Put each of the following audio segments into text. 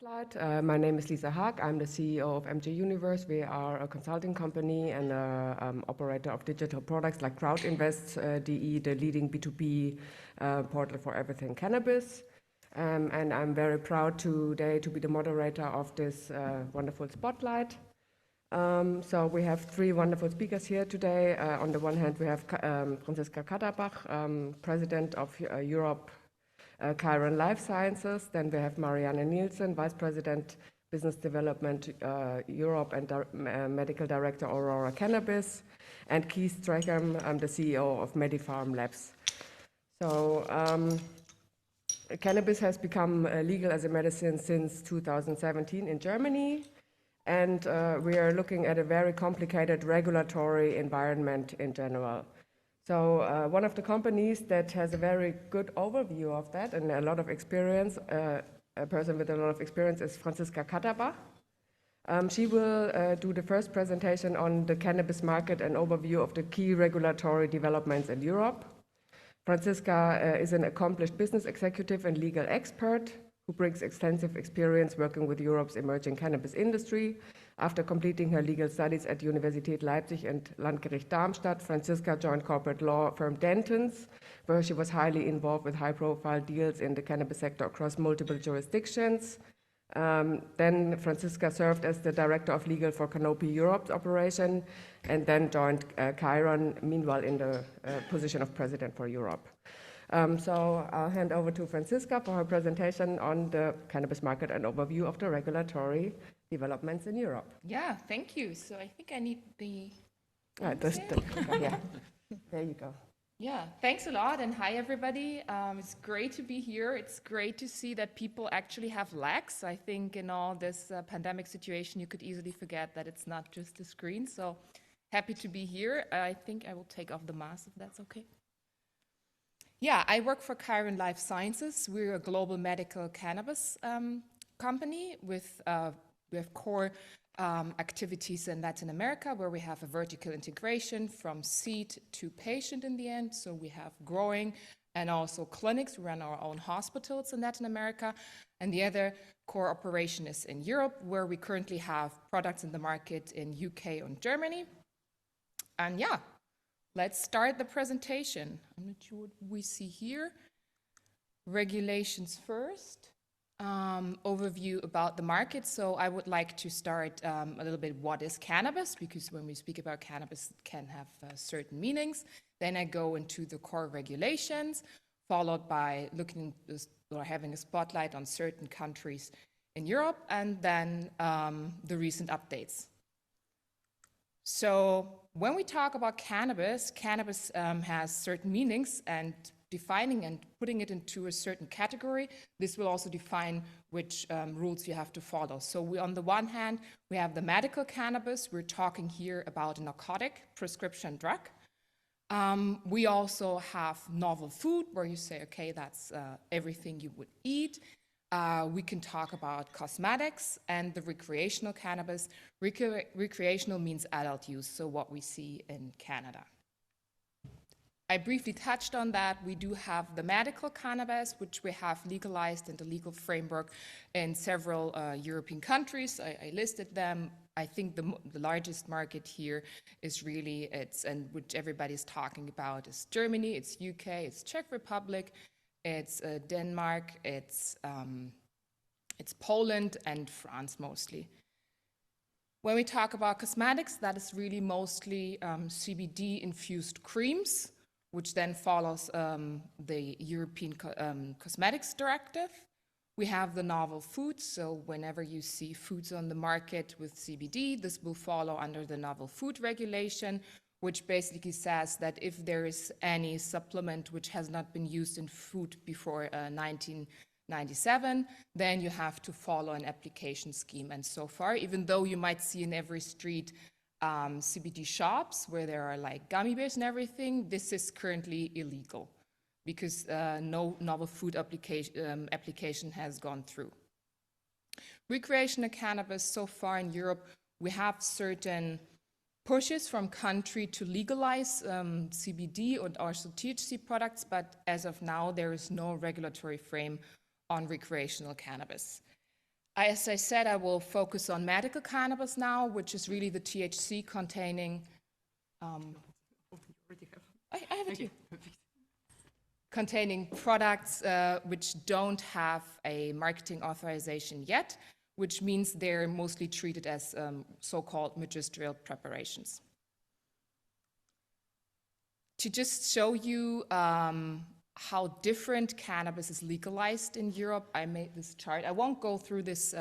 Spotlight. My name is Lisa Haag. I'm the CEO of MJ Universe. We are a consulting company and an operator of digital products like CrowdInvest.de, the leading B2B portal for everything cannabis. And I'm very proud today to be the moderator of this wonderful Spotlight. So we have three wonderful speakers here today. On the one hand, we have Franziska Katterbach, President of Europe Khiron Life Sciences. Then we have Marianne Nielsen, Vice President Business Development Europe and Medical Director Aurora Cannabis, and Keith Strachan, I'm the CEO of MediPharm Labs. So cannabis has become legal as a medicine since 2017 in Germany, and we are looking at a very complicated regulatory environment in general. So one of the companies that has a very good overview of that and a lot of experience, a person with a lot of experience, is Franziska Katterbach. She will do the first presentation on the cannabis market and overview of the key regulatory developments in Europe. Franziska is an accomplished business executive and legal expert who brings extensive experience working with Europe's emerging cannabis industry. After completing her legal studies at Universität Leipzig and Landgericht Darmstadt, Franziska joined corporate law firm Dentons, where she was highly involved with high-profile deals in the cannabis sector across multiple jurisdictions. Then Franziska served as the director of legal for Canopy Europe's operation, and then joined Khiron, meanwhile in the position of president for Europe. So I'll hand over to Franziska for her presentation on the cannabis market and overview of the regulatory developments in Europe. Yeah, thank you. So I think I need the... Yeah, there you go. Yeah, thanks a lot, and hi everybody. It's great to be here. It's great to see that people actually have legs. I think in all this pandemic situation, you could easily forget that it's not just a screen. So happy to be here. I think I will take off the mask if that's okay. Yeah, I work for Khiron Life Sciences. We're a global medical cannabis company with we have core activities in Latin America, where we have a vertical integration from seed to patient in the end. So we have growing and also clinics. We run our own hospitals in Latin America. And the other core operation is in Europe, where we currently have products in the market in UK and Germany. And yeah, let's start the presentation. I'm not sure what we see here. Regulations first. Overview about the market. So I would like to start a little bit what is cannabis, because when we speak about cannabis, it can have certain meanings. Then I go into the core regulations, followed by looking or having a spotlight on certain countries in Europe, and then the recent updates. So when we talk about cannabis, cannabis has certain meanings, and defining and putting it into a certain category, this will also define which rules you have to follow. So on the one hand, we have the medical cannabis. We're talking here about a narcotic prescription drug. We also have novel food, where you say, okay, that's everything you would eat. We can talk about cosmetics and the recreational cannabis. Recreational means adult use, so what we see in Canada. I briefly touched on that. We do have the medical cannabis, which we have legalized in the legal framework in several European countries. I listed them. I think the largest market here is really, and which everybody's talking about, is Germany, it's UK, it's Czech Republic, it's Denmark, it's Poland and France mostly. When we talk about cosmetics, that is really mostly CBD-infused creams, which then follows the European Cosmetics Directive. We have the novel foods, so whenever you see foods on the market with CBD, this will follow under the novel food regulation, which basically says that if there is any supplement which has not been used in food before 1997, then you have to follow an application scheme. And so far, even though you might see in every street CBD shops where there are like gummy bears and everything, this is currently illegal because no novel food application has gone through. Recreational cannabis, so far in Europe, we have certain pushes from country to legalize CBD or also THC products, but as of now, there is no regulatory frame on recreational cannabis. As I said, I will focus on medical cannabis now, which is really the THC containing, I have it here. Containing products which don't have a marketing authorization yet, which means they're mostly treated as so-called magisterial preparations. To just show you how different cannabis is legalized in Europe, I made this chart. I won't go through this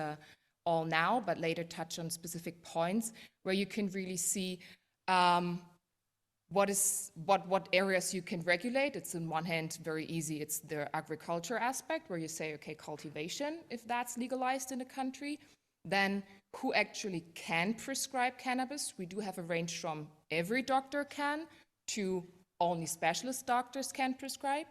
all now, but later touch on specific points where you can really see what areas you can regulate. It's on one hand very easy. It's the agriculture aspect where you say, okay, cultivation, if that's legalized in a country, then who actually can prescribe cannabis? We do have a range from every doctor can to only specialist doctors can prescribe.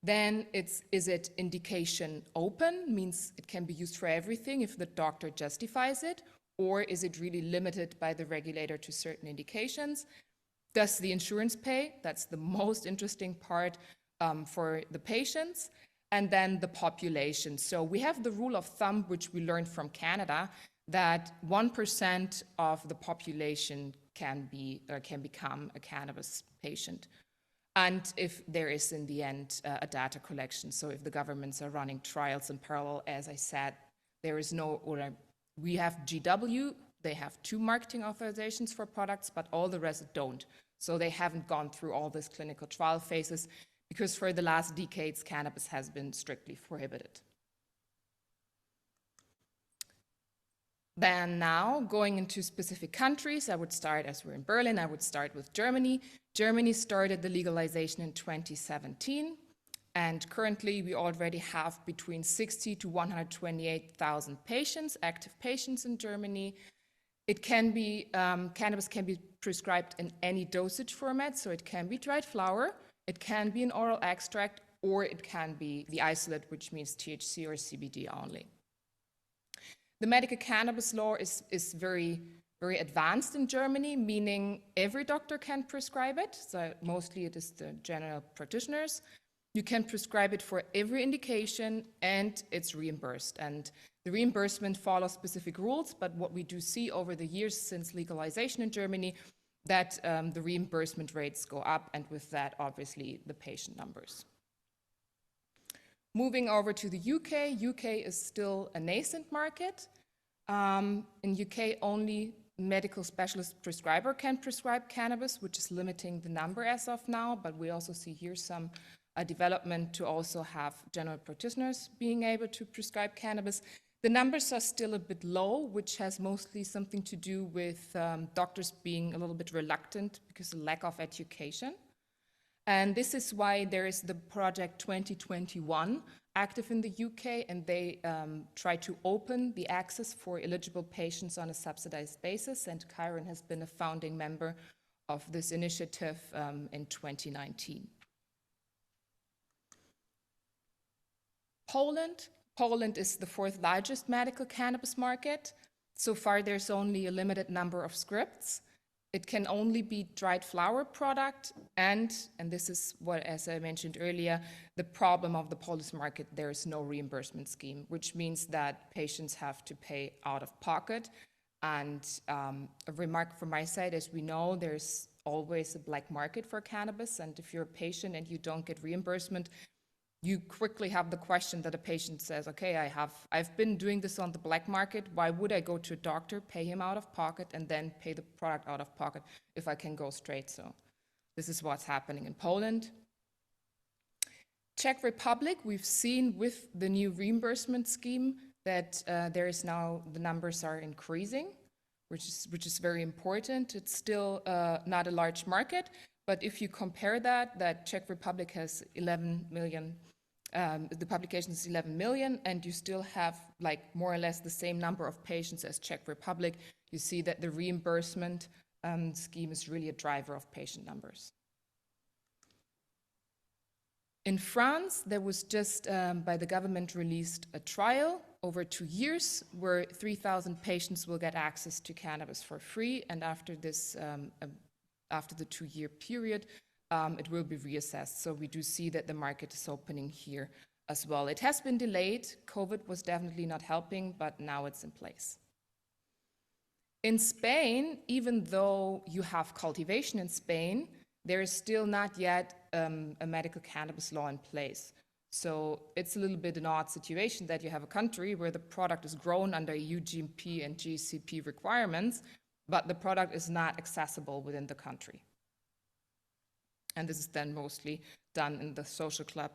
Then is it indication open, means it can be used for everything if the doctor justifies it, or is it really limited by the regulator to certain indications? Does the insurance pay? That's the most interesting part for the patients. And then the population. So we have the rule of thumb, which we learned from Canada, that 1% of the population can become a cannabis patient. And if there is, in the end, a data collection, so if the governments are running trials in parallel, as I said, there is no, or we have GW, they have 2 marketing authorizations for products, but all the rest don't. So they haven't gone through all these clinical trial phases because for the last decades, cannabis has been strictly prohibited. Then now, going into specific countries, I would start, as we're in Berlin, I would start with Germany. Germany started the legalization in 2017, and currently we already have between 60 to 128,000 patients, active patients in Germany. It can be, cannabis can be prescribed in any dosage format, so it can be dried flower, it can be an oral extract, or it can be the isolate, which means THC or CBD only. The medical cannabis law is very, very advanced in Germany, meaning every doctor can prescribe it. So mostly it is the general practitioners. You can prescribe it for every indication and it's reimbursed. And the reimbursement follows specific rules, but what we do see over the years since legalization in Germany, that the reimbursement rates go up, and with that, obviously, the patient numbers. Moving over to the UK, UK is still a nascent market. In UK, only medical specialist prescriber can prescribe cannabis, which is limiting the number as of now, but we also see here some development to also have general practitioners being able to prescribe cannabis. The numbers are still a bit low, which has mostly something to do with doctors being a little bit reluctant because of lack of education. And this is why there is the project 2021 active in the UK, and they try to open the access for eligible patients on a subsidized basis, and Khiron has been a founding member of this initiative in 2019. Poland is the 4th largest medical cannabis market. So far, there's only a limited number of scripts. It can only be dried flower product, and this is what, as I mentioned earlier, the problem of the Polish market, there is no reimbursement scheme, which means that patients have to pay out of pocket. And a remark from my side, as we know, there's always a black market for cannabis, and if you're a patient and you don't get reimbursement, you quickly have the question that a patient says, okay, I've been doing this on the black market. Why would I go to a doctor, pay him out of pocket, and then pay the product out of pocket if I can go straight? So this is what's happening in Poland. Czech Republic, we've seen with the new reimbursement scheme that there is now, the numbers are increasing, which is very important. It's still not a large market, but if you compare that Czech Republic has 11 million, the population is 11 million, and you still have like more or less the same number of patients as Czech Republic, you see that the reimbursement scheme is really a driver of patient numbers. In France, there was just by the government released a trial over 2 years where 3,000 patients will get access to cannabis for free, and after this after the 2-year period, it will be reassessed. So we do see that the market is opening here as well. It has been delayed. COVID was definitely not helping, but now it's in place. In Spain, even though you have cultivation in Spain, there is still not yet a medical cannabis law in place. So it's a little bit an odd situation that you have a country where the product is grown under EU GMP and GCP requirements, but the product is not accessible within the country. And this is then mostly done in the social club,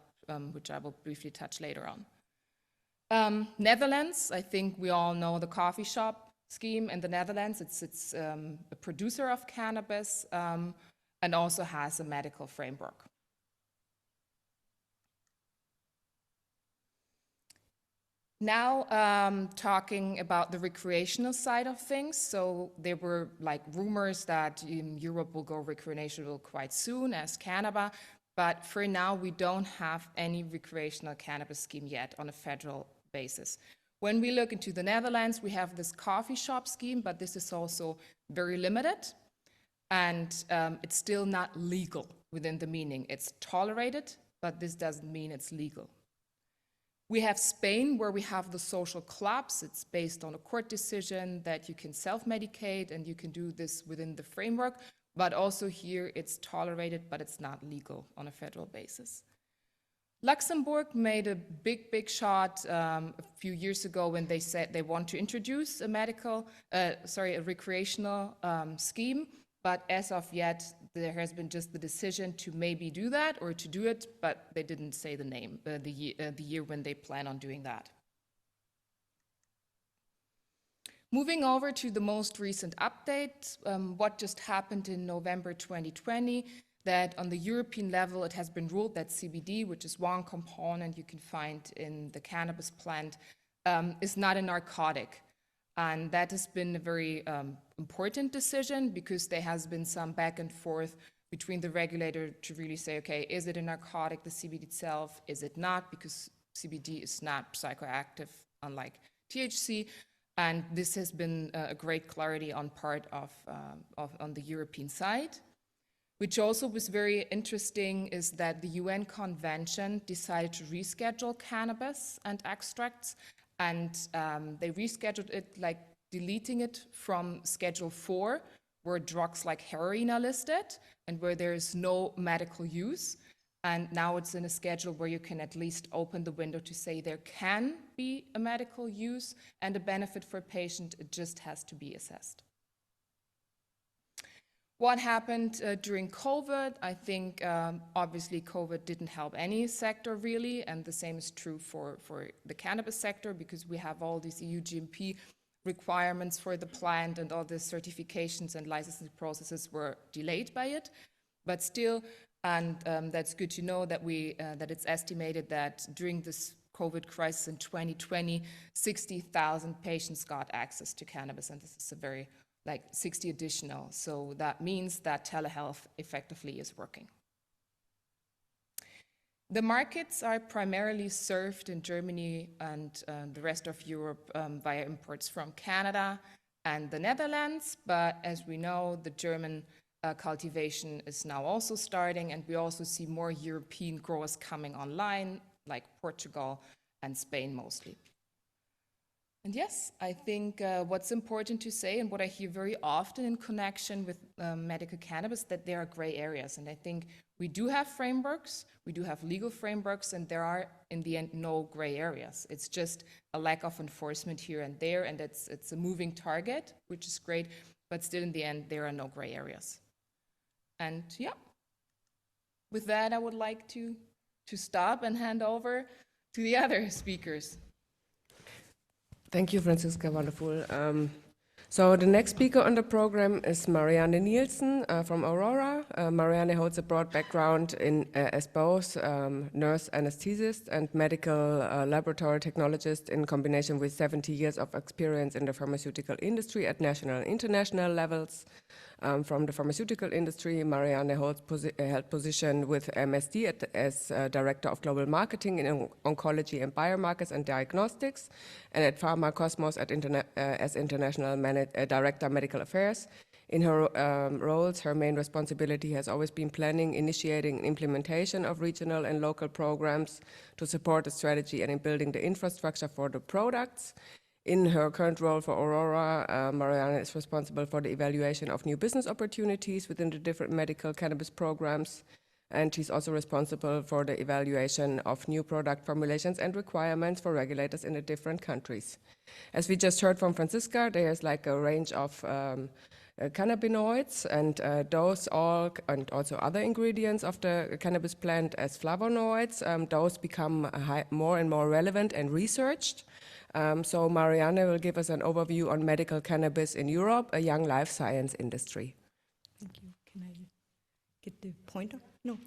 which I will briefly touch later on. Netherlands, I think we all know the coffee shop scheme in the Netherlands. It's a producer of cannabis and also has a medical framework. Now, talking about the recreational side of things. So there were like rumors that in Europe will go recreational quite soon as cannabis, but for now we don't have any recreational cannabis scheme yet on a federal basis. When we look into the Netherlands, we have this coffee shop scheme, but this is also very limited, and it's still not legal within the meaning. It's tolerated, but this doesn't mean it's legal. We have Spain, where we have the social clubs. It's based on a court decision that you can self-medicate and you can do this within the framework, but also here it's tolerated, but it's not legal on a federal basis. Luxembourg made a big shot a few years ago when they said they want to introduce a recreational scheme, but as of yet, there has been just the decision to maybe do that or to do it, but they didn't say the name, the year when they plan on doing that. Moving over to the most recent update, what just happened in November 2020, that on the European level, it has been ruled that CBD, which is one component you can find in the cannabis plant, is not a narcotic. And that has been a very important decision because there has been some back and forth between the regulator to really say, okay, is it a narcotic, the CBD itself? Is it not? Because CBD is not psychoactive, unlike THC. And this has been a great clarity on part on the European side. Which also was very interesting is that the UN Convention decided to reschedule cannabis and extracts, and they rescheduled it, like deleting it from Schedule 4, where drugs like heroin are listed and where there is no medical use. And now it's in a schedule where you can at least open the window to say there can be a medical use and a benefit for a patient, it just has to be assessed. What happened during COVID? I think obviously COVID didn't help any sector really, and the same is true for the cannabis sector because we have all these EU GMP requirements for the plant and all the certifications and licensing processes were delayed by it. But still, and that's good to know that that it's estimated that during this COVID crisis in 2020, 60,000 patients got access to cannabis, and this is a very 60 additional. So that means that telehealth effectively is working. The markets are primarily served in Germany and the rest of Europe via imports from Canada and the Netherlands. But as we know, the German cultivation is now also starting, and we also see more European growers coming online, like Portugal and Spain mostly. And yes, I think what's important to say and what I hear very often in connection with medical cannabis, that there are gray areas. And I think we do have frameworks, we do have legal frameworks, and there are, in the end, no gray areas. It's just a lack of enforcement here and there, and it's a moving target, which is great, but still in the end, there are no gray areas. And yeah, with that, I would like to stop and hand over to the other speakers. Thank you, Franziska, wonderful. So the next speaker on the program is Marianne Nielsen from Aurora. Marianne holds a broad background as both nurse anesthetist and medical laboratory technologist in combination with 70 years of experience in the pharmaceutical industry at national and international levels. From the pharmaceutical industry, Marianne held position with MSD as Director of Global Marketing in Oncology and Biomarkers and Diagnostics, and at Pharma Cosmos as International Director Medical Affairs. In her roles, her main responsibility has always been planning, initiating, and implementation of regional and local programs to support the strategy and in building the infrastructure for the products. In her current role for Aurora, Marianne is responsible for the evaluation of new business opportunities within the different medical cannabis programs, and she's also responsible for the evaluation of new product formulations and requirements for regulators in the different countries. As we just heard from Franziska, there's like a range of cannabinoids, and those all, and also other ingredients of the cannabis plant as flavonoids, those become more and more relevant and researched. So Marianne will give us an overview on medical cannabis in Europe, a young life science industry. Thank you. Can I get the pointer? No.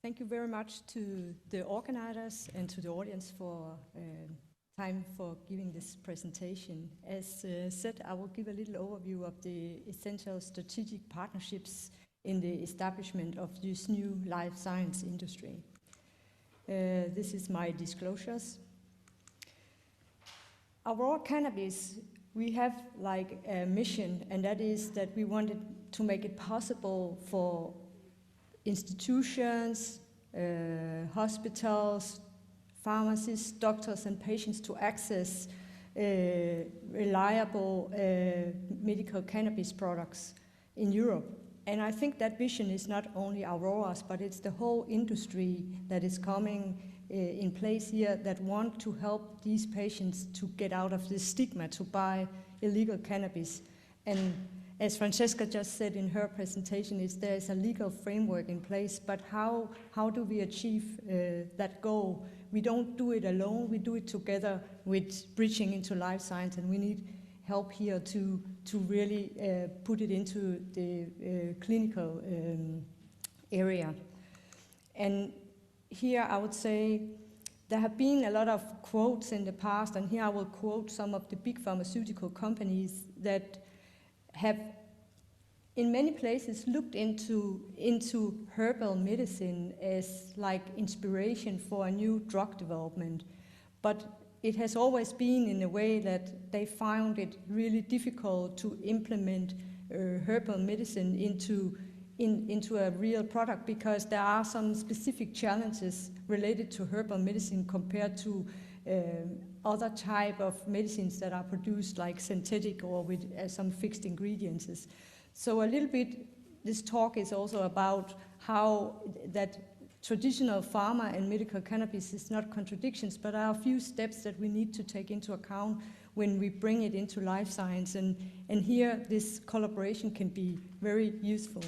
Thank you very much to the organizers and to the audience for time for giving this presentation. As said, I will give a little overview of the essential strategic partnerships in the establishment of this new life science industry. This is my disclosures. Aurora Cannabis, we have like a mission, and that is that we wanted to make it possible for institutions, hospitals, pharmacists, doctors, and patients to access reliable medical cannabis products in Europe. And I think that vision is not only Aurora's, but it's the whole industry that is coming in place here that want to help these patients to get out of this stigma to buy illegal cannabis. And as Franziska just said in her presentation, there is a legal framework in place, but how do we achieve that goal? We don't do it alone, we do it together with bridging into life science, and we need help here to really put it into the clinical area. And here I would say there have been a lot of quotes in the past, and here I will quote some of the big pharmaceutical companies that have in many places looked into herbal medicine as like inspiration for a new drug development. But it has always been in a way that they found it really difficult to implement herbal medicine into a real product, because there are some specific challenges related to herbal medicine compared to other type of medicines that are produced like synthetic or with some fixed ingredients. So a little bit, this talk is also about how that traditional pharma and medical cannabis is not contradictions, but are a few steps that we need to take into account when we bring it into life science. And here, this collaboration can be very useful.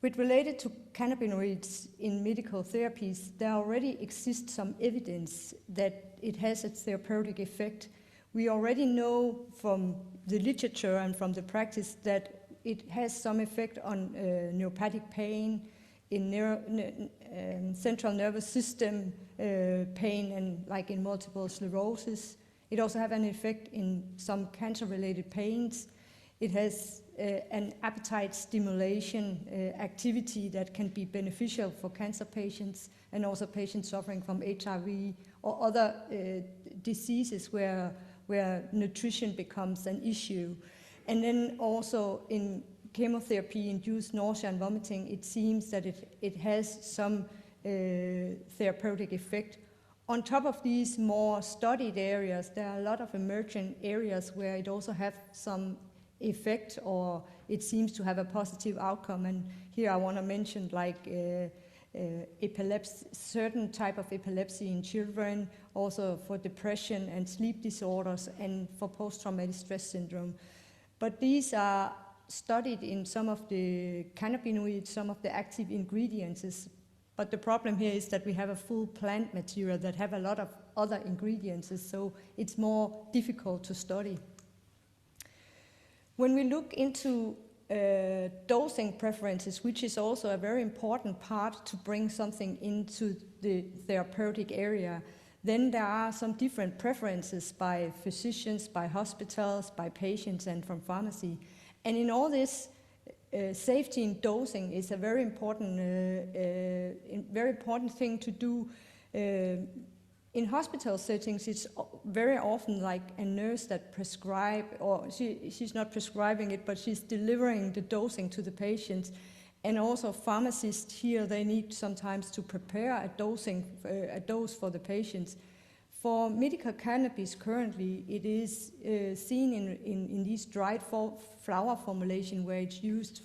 With related to cannabinoids in medical therapies, there already exists some evidence that it has a therapeutic effect. We already know from the literature and from the practice that it has some effect on neuropathic pain, in central nervous system pain, and like in multiple sclerosis. It also has an effect in some cancer-related pains. It has an appetite stimulation activity that can be beneficial for cancer patients and also patients suffering from HIV or other diseases where nutrition becomes an issue. And then also in chemotherapy-induced nausea and vomiting, it seems that it has some therapeutic effect. On top of these more studied areas, there are a lot of emerging areas where it also has some effect, or it seems to have a positive outcome. And here I want to mention like epilepsy, certain type of epilepsy in children, also for depression and sleep disorders, and for post-traumatic stress syndrome. But these are studied in some of the cannabinoids, some of the active ingredients. But the problem here is that we have a full plant material that have a lot of other ingredients, so it's more difficult to study. When we look into dosing preferences, which is also a very important part to bring something into the therapeutic area, then there are some different preferences by physicians, by hospitals, by patients, and from pharmacy. And in all this, safety in dosing is a very important thing to do In hospital settings, it's very often like a nurse that prescribe, or she's not prescribing it, but she's delivering the dosing to the patients. And also pharmacists here, they need sometimes to prepare a dose for the patients. For medical cannabis currently, it is seen in these dried flower formulation where it's used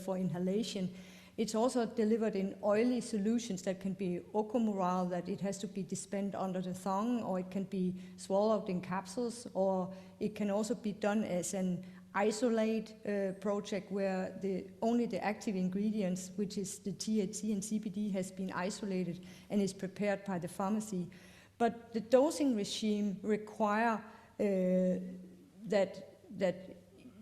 for inhalation. It's also delivered in oily solutions that can be ocumoral, that it has to be dispensed under the tongue, or it can be swallowed in capsules, or it can also be done as an isolate project where only the active ingredients, which is the THC and CBD, has been isolated and is prepared by the pharmacy. But the dosing regime require that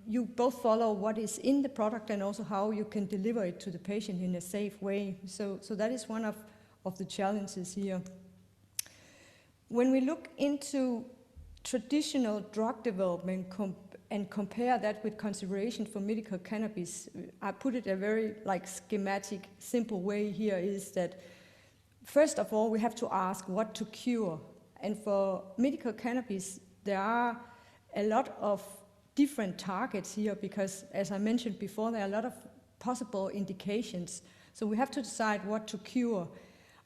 you both follow what is in the product and also how you can deliver it to the patient in a safe way. So that is one of the challenges here. When we look into traditional drug development and compare that with consideration for medical cannabis, I put it a very schematic, simple way here, is that first of all, we have to ask what to cure. And for medical cannabis, there are a lot of different targets here because, as I mentioned before, there are a lot of possible indications. So we have to decide what to cure.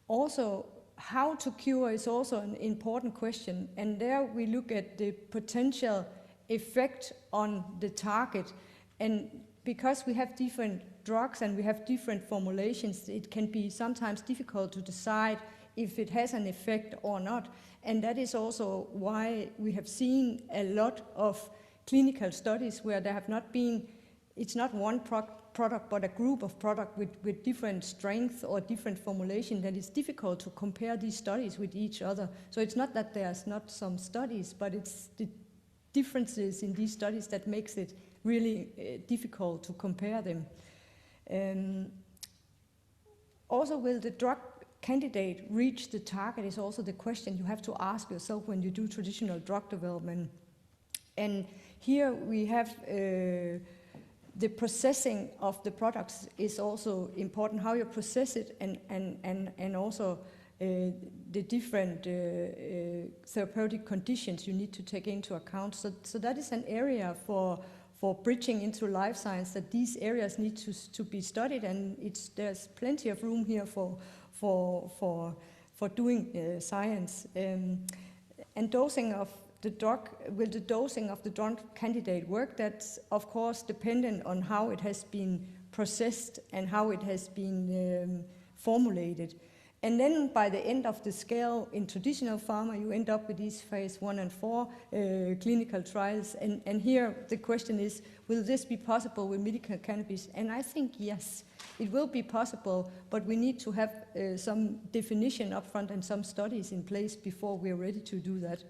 Also, how to cure is also an important question. And there we look at the potential effect on the target. And because we have different drugs and we have different formulations, it can be sometimes difficult to decide if it has an effect or not. And that is also why we have seen a lot of clinical studies where there have not been, it's not one product, but a group of products with different strength or different formulation, that it's difficult to compare these studies with each other. So it's not that there's not some studies, but it's the differences in these studies that makes it really difficult to compare them. Also, will the drug candidate reach the target is also the question you have to ask yourself when you do traditional drug development. And here we have the processing of the products is also important, how you process it, and also the different therapeutic conditions you need to take into account. So that is an area for bridging into life science, that these areas need to be studied, and there's plenty of room here for doing science. And dosing of the drug, will the dosing of the drug candidate work? That's of course dependent on how it has been processed and how it has been formulated. And then by the end of the scale in traditional pharma, you end up with these phase 1 and 4 clinical trials. And here the question is, will this be possible with medical cannabis? And I think yes, it will be possible, but we need to have some definition upfront and some studies in place before we're ready to do that.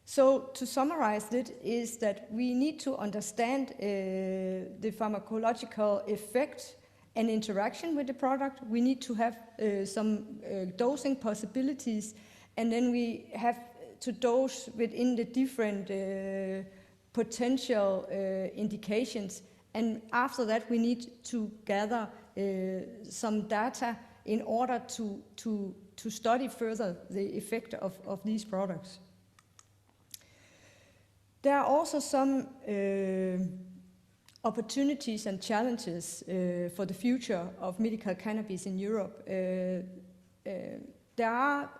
So to summarize it is that we need to understand the pharmacological effect and interaction with the product. We need to have some dosing possibilities, and then we have to dose within the different potential indications. And after that, we need to gather some data in order to study further the effect of these products. There are also some opportunities and challenges for the future of medical cannabis in Europe. There are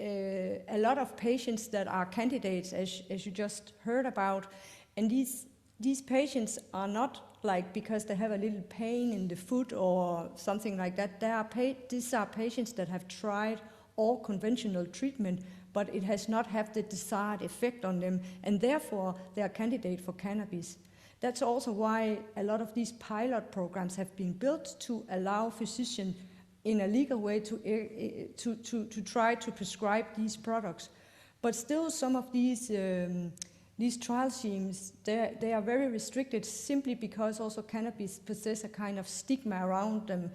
a lot of patients that are candidates, as you just heard about, and these patients are not like because they have a little pain in the foot or something like that. These are patients that have tried all conventional treatment, but it has not had the desired effect on them, and therefore they are candidate for cannabis. That's also why a lot of these pilot programs have been built to allow physicians in a legal way to try to prescribe these products. But still, some of these trial schemes, they are very restricted simply because also cannabis possesses a kind of stigma around them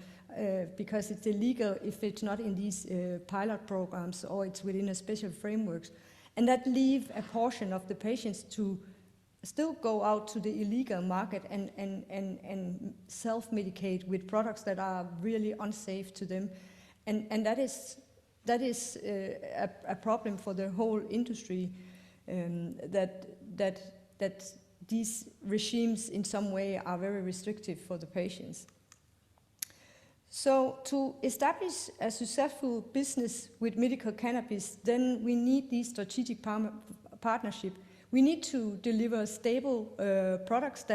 because it's illegal if it's not in these pilot programs or it's within a special frameworks. And that leaves a portion of the patients to still go out to the illegal market and self-medicate with products that are really unsafe to them. And that is that is a problem for the whole industry, that these regimes in some way are very restrictive for the patients. So to establish a successful business with medical cannabis, then we need these strategic partnership. We need to deliver stable products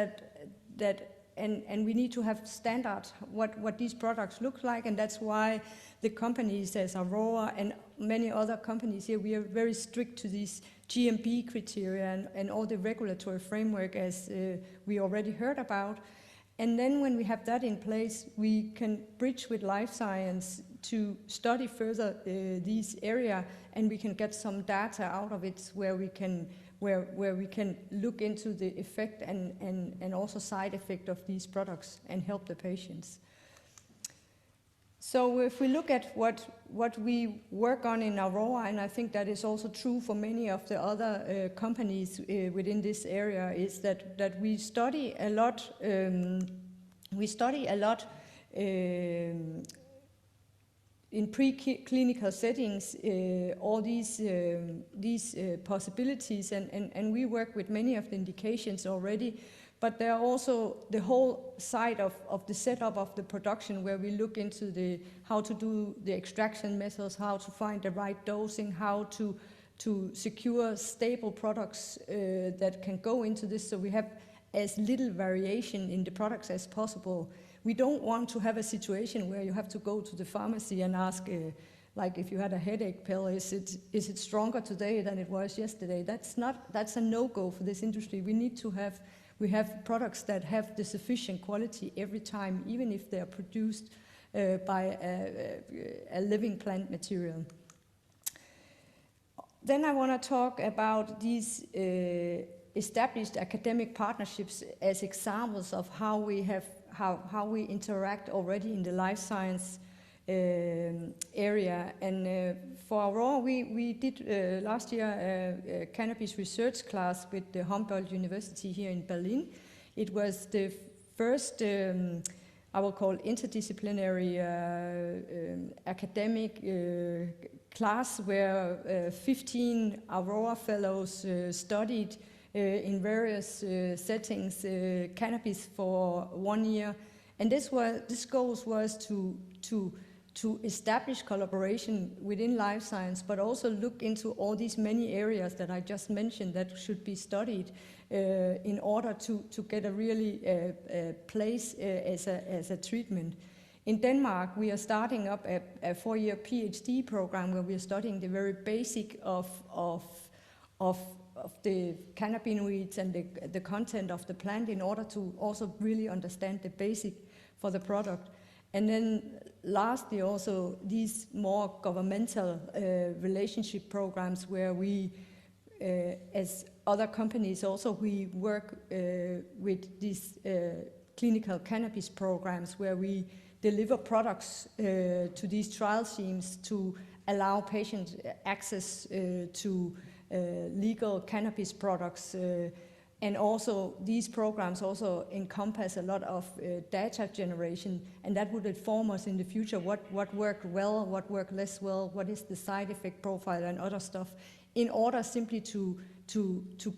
and we need to have standards what these products look like, and that's why the companies as Aurora and many other companies here, we are very strict to these GMP criteria and all the regulatory framework as we already heard about. And then when we have that in place, we can bridge with life science to study further these area, and we can get some data out of it where we can look into the effect and also side effect of these products and help the patients. So if we look at what we work on in Aurora, and I think that is also true for many of the other companies within this area, is that we study a lot. In preclinical settings, all these possibilities, and we work with many of the indications already. But there are also the whole side of the setup of the production, where we look into how to do the extraction methods, how to find the right dosing, how to secure stable products that can go into this, so we have as little variation in the products as possible. We don't want to have a situation where you have to go to the pharmacy and ask, like if you had a headache pill, is it stronger today than it was yesterday? That's a no-go for this industry. We have products that have the sufficient quality every time, even if they are produced by a living plant material. Then I want to talk about these established academic partnerships as examples of how we interact already in the life science area. And for Aurora, we did last year a cannabis research class with the Humboldt University here in Berlin. It was the first, I will call interdisciplinary academic class where 15 Aurora fellows studied in various settings cannabis for 1 year. And this goal was to establish collaboration within life science, but also look into all these many areas that I just mentioned that should be studied in order to get a really place as a treatment. In Denmark, we are starting up a 4-year PhD program where we are studying the very basic of the cannabinoids and the content of the plant in order to also really understand the basic for the product. And then lastly, also these more governmental relationship programs where we, as other companies also, we work with these clinical cannabis programs where we deliver products to these trial teams to allow patient access to legal cannabis products. And also these programs also encompass a lot of data generation, and that would inform us in the future what worked well, what worked less well, what is the side effect profile and other stuff, in order simply to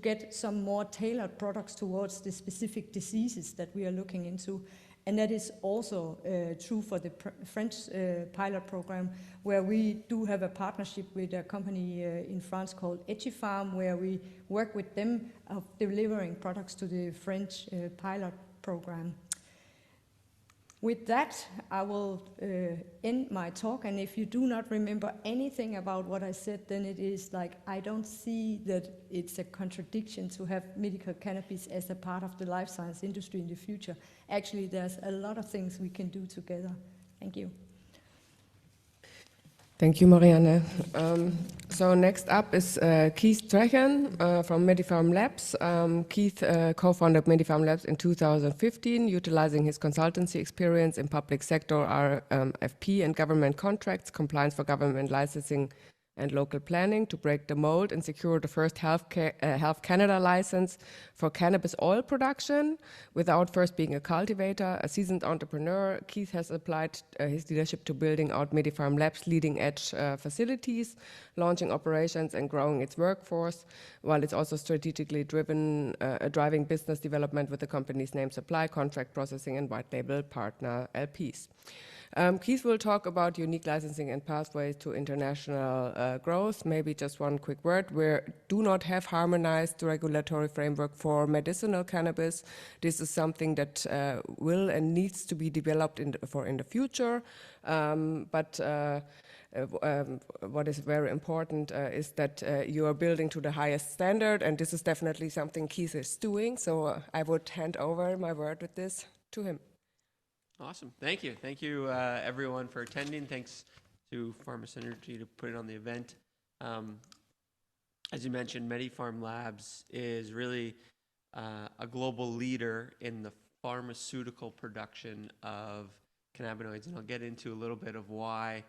get some more tailored products towards the specific diseases that we are looking into. And that is also true for the French pilot program, where we do have a partnership with a company in France called MediPharm, where we work with them of delivering products to the French pilot program. With that, I will end my talk, and if you do not remember anything about what I said, then it is like I don't see that it's a contradiction to have medical cannabis as a part of the life science industry in the future. Actually, there's a lot of things we can do together. Thank you. Thank you, Marianne. So next up is Keith Strachan from MediPharm Labs. Keith co-founded MediPharm Labs in 2015, utilizing his consultancy experience in public sector, RFP and government contracts, compliance for government licensing and local planning to break the mold and secure the first Health Canada license for cannabis oil production without first being a cultivator. A seasoned entrepreneur, Keith has applied his leadership to building out MediPharm Labs' leading-edge facilities, launching operations and growing its workforce, while it's also strategically driving business development with the company's name, supply, contract processing, and white label partner LPs. Keith will talk about unique licensing and pathways to international growth. Maybe just one quick word. We do not have harmonized regulatory framework for medicinal cannabis. This is something that will and needs to be developed in the future. What is very important is that you are building to the highest standard, and this is definitely something Keith is doing. So I would hand over my word with this to him. Awesome. Thank you. Thank you, everyone, for attending. Thanks to PharmaSynergy to put it on the event. As you mentioned, MediPharm Labs is really a global leader in the pharmaceutical production of cannabinoids, and I'll get into a little bit of why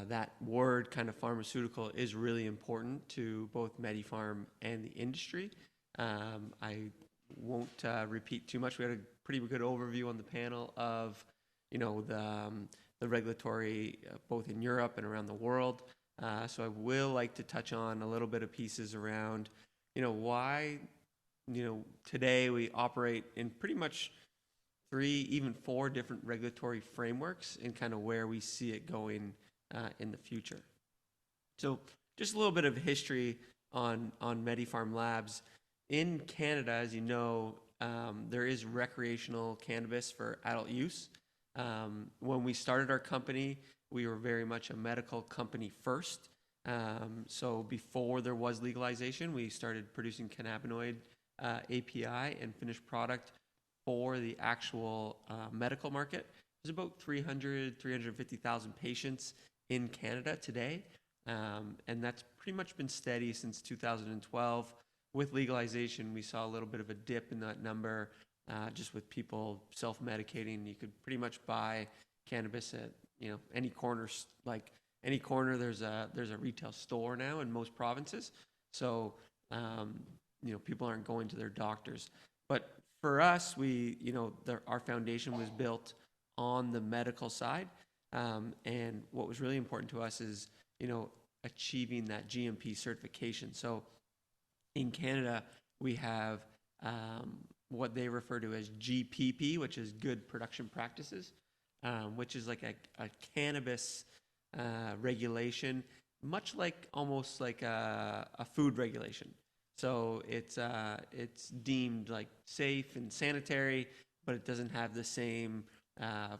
that word kind of pharmaceutical is really important to both MediPharm and the industry. I won't repeat too much. We had a pretty good overview on the panel of, the regulatory both in Europe and around the world. So I will like to touch on a little bit of pieces around, why, today we operate in pretty much 3, even 4 different regulatory frameworks and kind of where we see it going in the future. So just a little bit of history on MediPharm Labs. In Canada, as you know, there is recreational cannabis for adult use. When we started our company, we were very much a medical company first. So before there was legalization, we started producing cannabinoid API and finished product for the actual medical market. There's about 350,000 patients in Canada today, and that's pretty much been steady since 2012. With legalization, we saw a little bit of a dip in that number, just with people self-medicating. You could pretty much buy cannabis at any corner. Like any corner, there's a retail store now in most provinces. So people aren't going to their doctors. But for us, our foundation was built on the medical side, and what was really important to us is achieving that GMP certification. So in Canada, we have what they refer to as GPP, which is Good Production Practices, which is like a cannabis regulation, much like almost like a food regulation. So it's deemed like safe and sanitary, but it doesn't have the same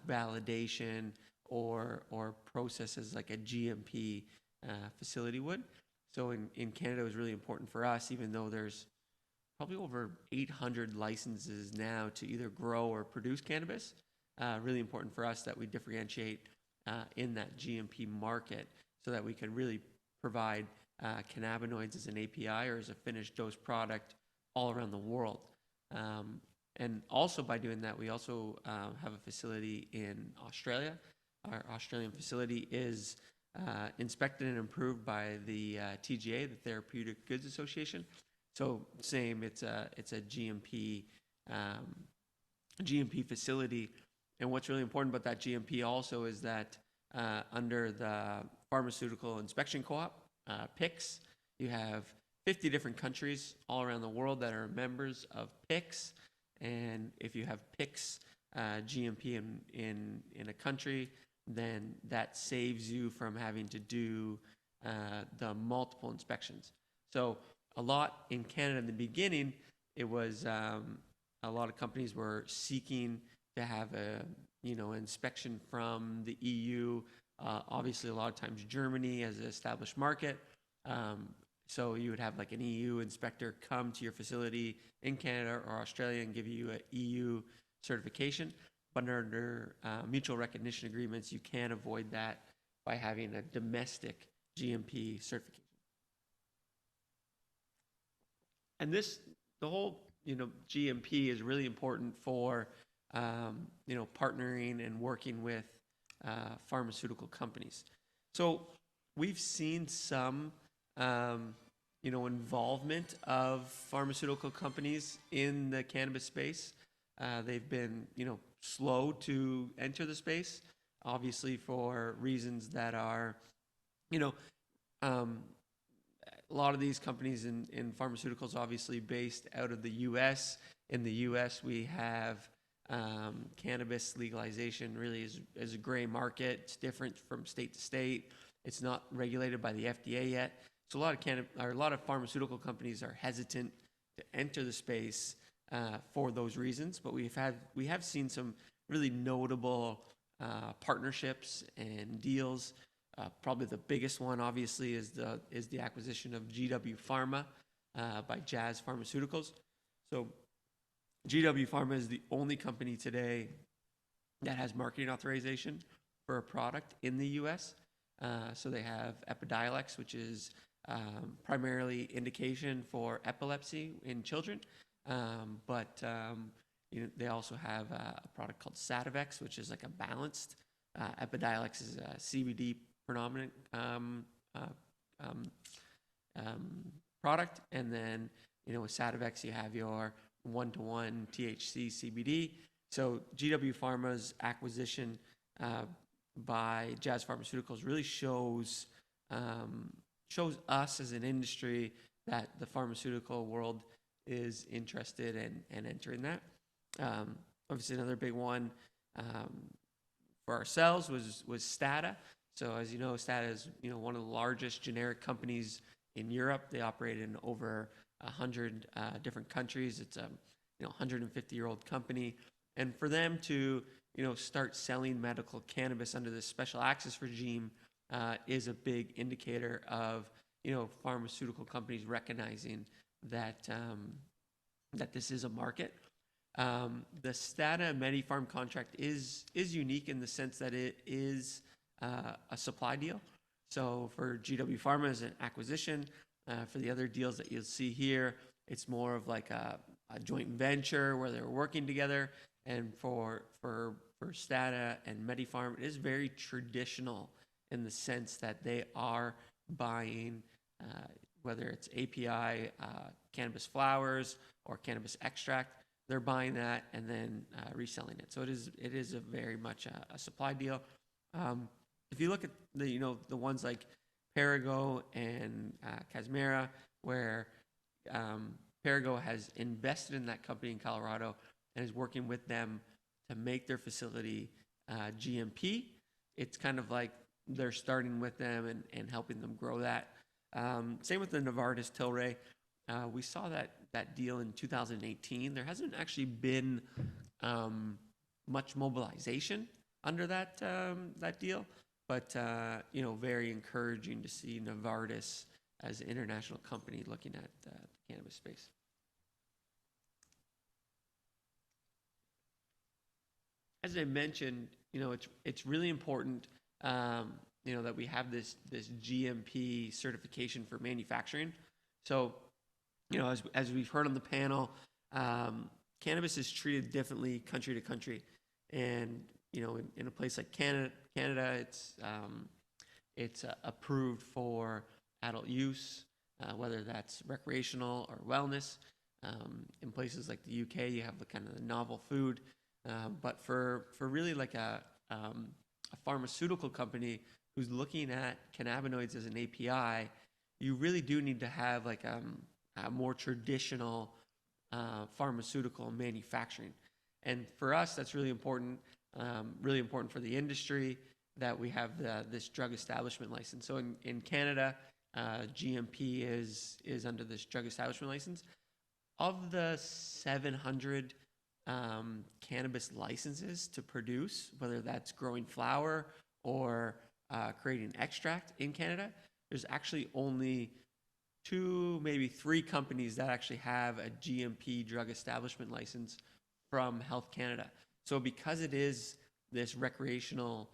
validation or process as like a GMP facility would. So in Canada, it was really important for us, even though there's probably over 800 licenses now to either grow or produce cannabis. Really important for us that we differentiate in that GMP market so that we can really provide cannabinoids as an API or as a finished dose product all around the world. And also by doing that, we also have a facility in Australia. Our Australian facility is inspected and approved by the TGA, the Therapeutic Goods Association. So same, it's a GMP facility. And what's really important about that GMP also is that under the Pharmaceutical Inspection Co-op, PICS, you have 50 different countries all around the world that are members of PICS. And if you have PICS GMP in a country, then that saves you from having to do the multiple inspections. So a lot in Canada in the beginning, it was a lot of companies were seeking to have inspection from the EU. Obviously, a lot of times Germany as an established market. So you would have like an EU inspector come to your facility in Canada or Australia and give you an EU certification. But under mutual recognition agreements, you can avoid that by having a domestic GMP certification. And the whole GMP is really important for partnering and working with pharmaceutical companies. So we've seen some, involvement of pharmaceutical companies in the cannabis space. They've been, slow to enter the space, obviously for reasons that are, a lot of these companies in pharmaceuticals obviously based out of the U.S. In the U.S., we have cannabis legalization really is a gray market. It's different from state to state. It's not regulated by the FDA yet. So a lot of pharmaceutical companies are hesitant to enter the space for those reasons. But we have seen some really notable partnerships and deals. Probably the biggest one, obviously, is the acquisition of GW Pharma by Jazz Pharmaceuticals. So GW Pharma is the only company today that has marketing authorization for a product in the U.S. So they have Epidiolex, which is primarily indication for epilepsy in children, but they also have a product called Sativex, which is like a balanced. Epidiolex is a CBD predominant product, and then with Sativex you have your 1-to-1 THC CBD. So GW Pharma's acquisition by Jazz Pharmaceuticals really shows us as an industry that the pharmaceutical world is interested in entering that. Obviously, another big one for ourselves was Stada. So as you know, Stada is one of the largest generic companies in Europe. They operate in over 100 different countries. It's a 150-year-old company, and for them to start selling medical cannabis under this special access regime is a big indicator of pharmaceutical companies recognizing that that this is a market. The Stada MediPharm contract is unique in the sense that it is a supply deal. So for GW Pharma as an acquisition, for the other deals that you'll see here, it's more of like a joint venture where they're working together. And for Stada and MediPharm, it is very traditional in the sense that they are buying, whether it's API, cannabis flowers, or cannabis extract, they're buying that and then reselling it. So it is a very much a supply deal. If you look at the ones like Perrigo and Casmera, where Perrigo has invested in that company in Colorado and is working with them to make their facility GMP, it's kind of like they're starting with them and helping them grow that. Same with the Novartis Tilray. We saw that deal in 2018. There hasn't actually been much mobilization under that deal, but very encouraging to see Novartis as an international company looking at the cannabis space. As I mentioned, it's really important that we have this GMP certification for manufacturing. So as we've heard on the panel, cannabis is treated differently country to country, and in a place like Canada, it's approved for adult use, whether that's recreational or wellness. In places like the UK, you have the kind of the novel food, but for really like a pharmaceutical company who's looking at cannabinoids as an API, you really do need to have like a more traditional pharmaceutical manufacturing. And for us, that's really important for the industry that we have this drug establishment license. So in Canada, GMP is under this drug establishment license. Of the 700 cannabis licenses to produce, whether that's growing flower or creating extract in Canada, there's actually only 2, maybe 3 companies that actually have a GMP drug establishment license from Health Canada. So because it is this recreational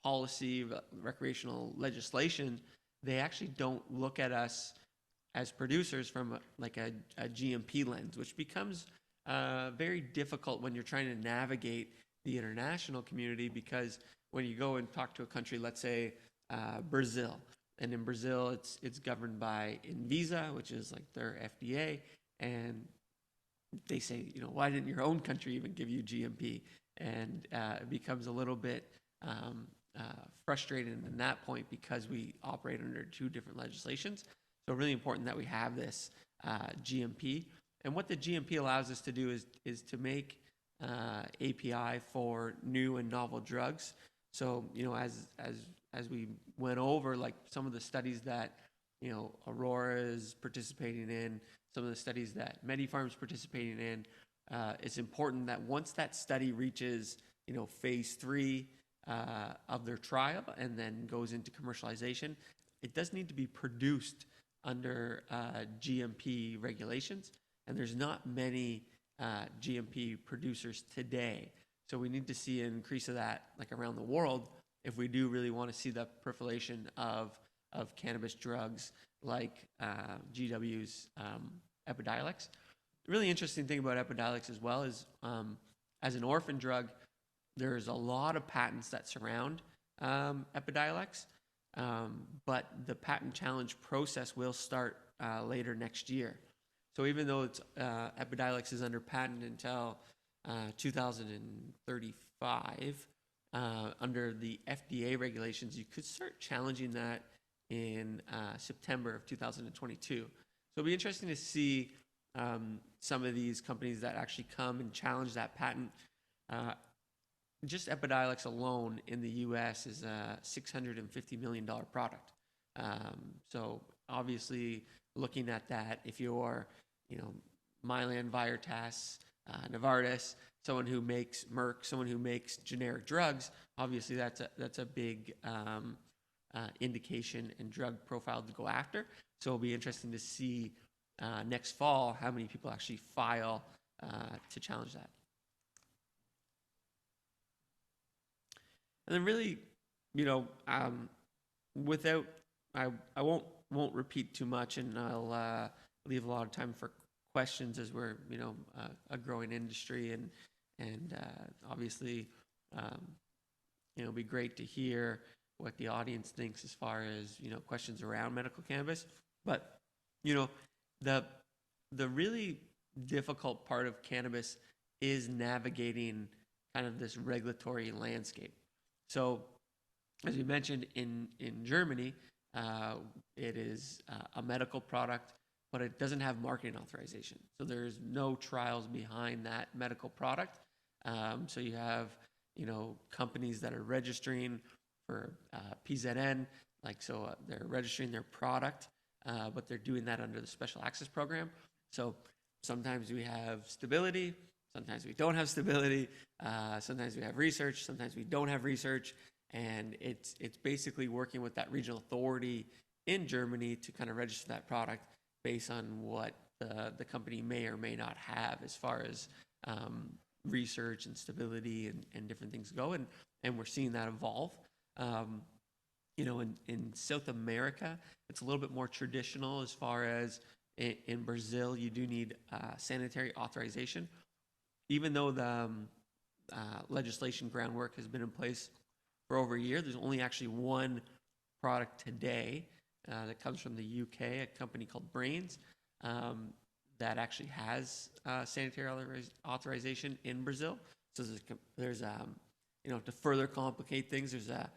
policy, recreational legislation, they actually don't look at us as producers from a GMP lens, which becomes very difficult when you're trying to navigate the international community, because when you go and talk to a country, let's say Brazil, and in Brazil it's governed by Anvisa, which is like their FDA, and they say, you know, why didn't your own country even give you GMP? And it becomes a little bit frustrating in that point because we operate under two different legislations. So really important that we have this GMP. And what the GMP allows us to do is to make API for new and novel drugs. So, you know, as we went over, like some of the studies that, you know, Aurora is participating in, some of the studies that MediPharm is participating in, it's important that once that study reaches, you know, phase 3 of their trial and then goes into commercialization, it does need to be produced under GMP regulations. And there's not many GMP producers today. So we need to see an increase of that, like around the world, if we do really want to see the proliferation of cannabis drugs like GW's Epidiolex. The really interesting thing about Epidiolex as well is, as an orphan drug, there's a lot of patents that surround Epidiolex, but the patent challenge process will start later next year. So even though it's Epidiolex is under patent until 2035, under the FDA regulations, you could start challenging that in September of 2022. So it'll be interesting to see some of these companies that actually come and challenge that patent. Just Epidiolex alone in the U.S. is a $650 million product. So obviously, looking at that, if you're, you know, Mylan, Viartas, Novartis, someone who makes Merck, someone who makes generic drugs, obviously that's a big indication and drug profile to go after. So it'll be interesting to see next fall how many people actually file to challenge that. And then really, you know, without, I won't repeat too much, and I'll leave a lot of time for questions as we're, you know, a growing industry, and obviously, you know, it'd be great to hear what the audience thinks as far as, you know, questions around medical cannabis. But, you know, the really difficult part of cannabis is navigating kind of this regulatory landscape. So, as we mentioned, in Germany, it is a medical product, but it doesn't have marketing authorization. So there's no trials behind that medical product. So you have, you know, companies that are registering for PZN, like, so they're registering their product, but they're doing that under the special access program. So sometimes we have stability, sometimes we don't have stability, sometimes we have research, sometimes we don't have research, and it's basically working with that regional authority in Germany to kind of register that product based on what the company may or may not have as far as research and stability and different things go, and we're seeing that evolve. You know, in South America, it's a little bit more traditional as far as in Brazil, you do need sanitary authorization. Even though the legislation groundwork has been in place for over a year, there's only actually one product today that comes from the UK, a company called Brains, that actually has sanitary authorization in Brazil. So there's you know, to further complicate things, there's a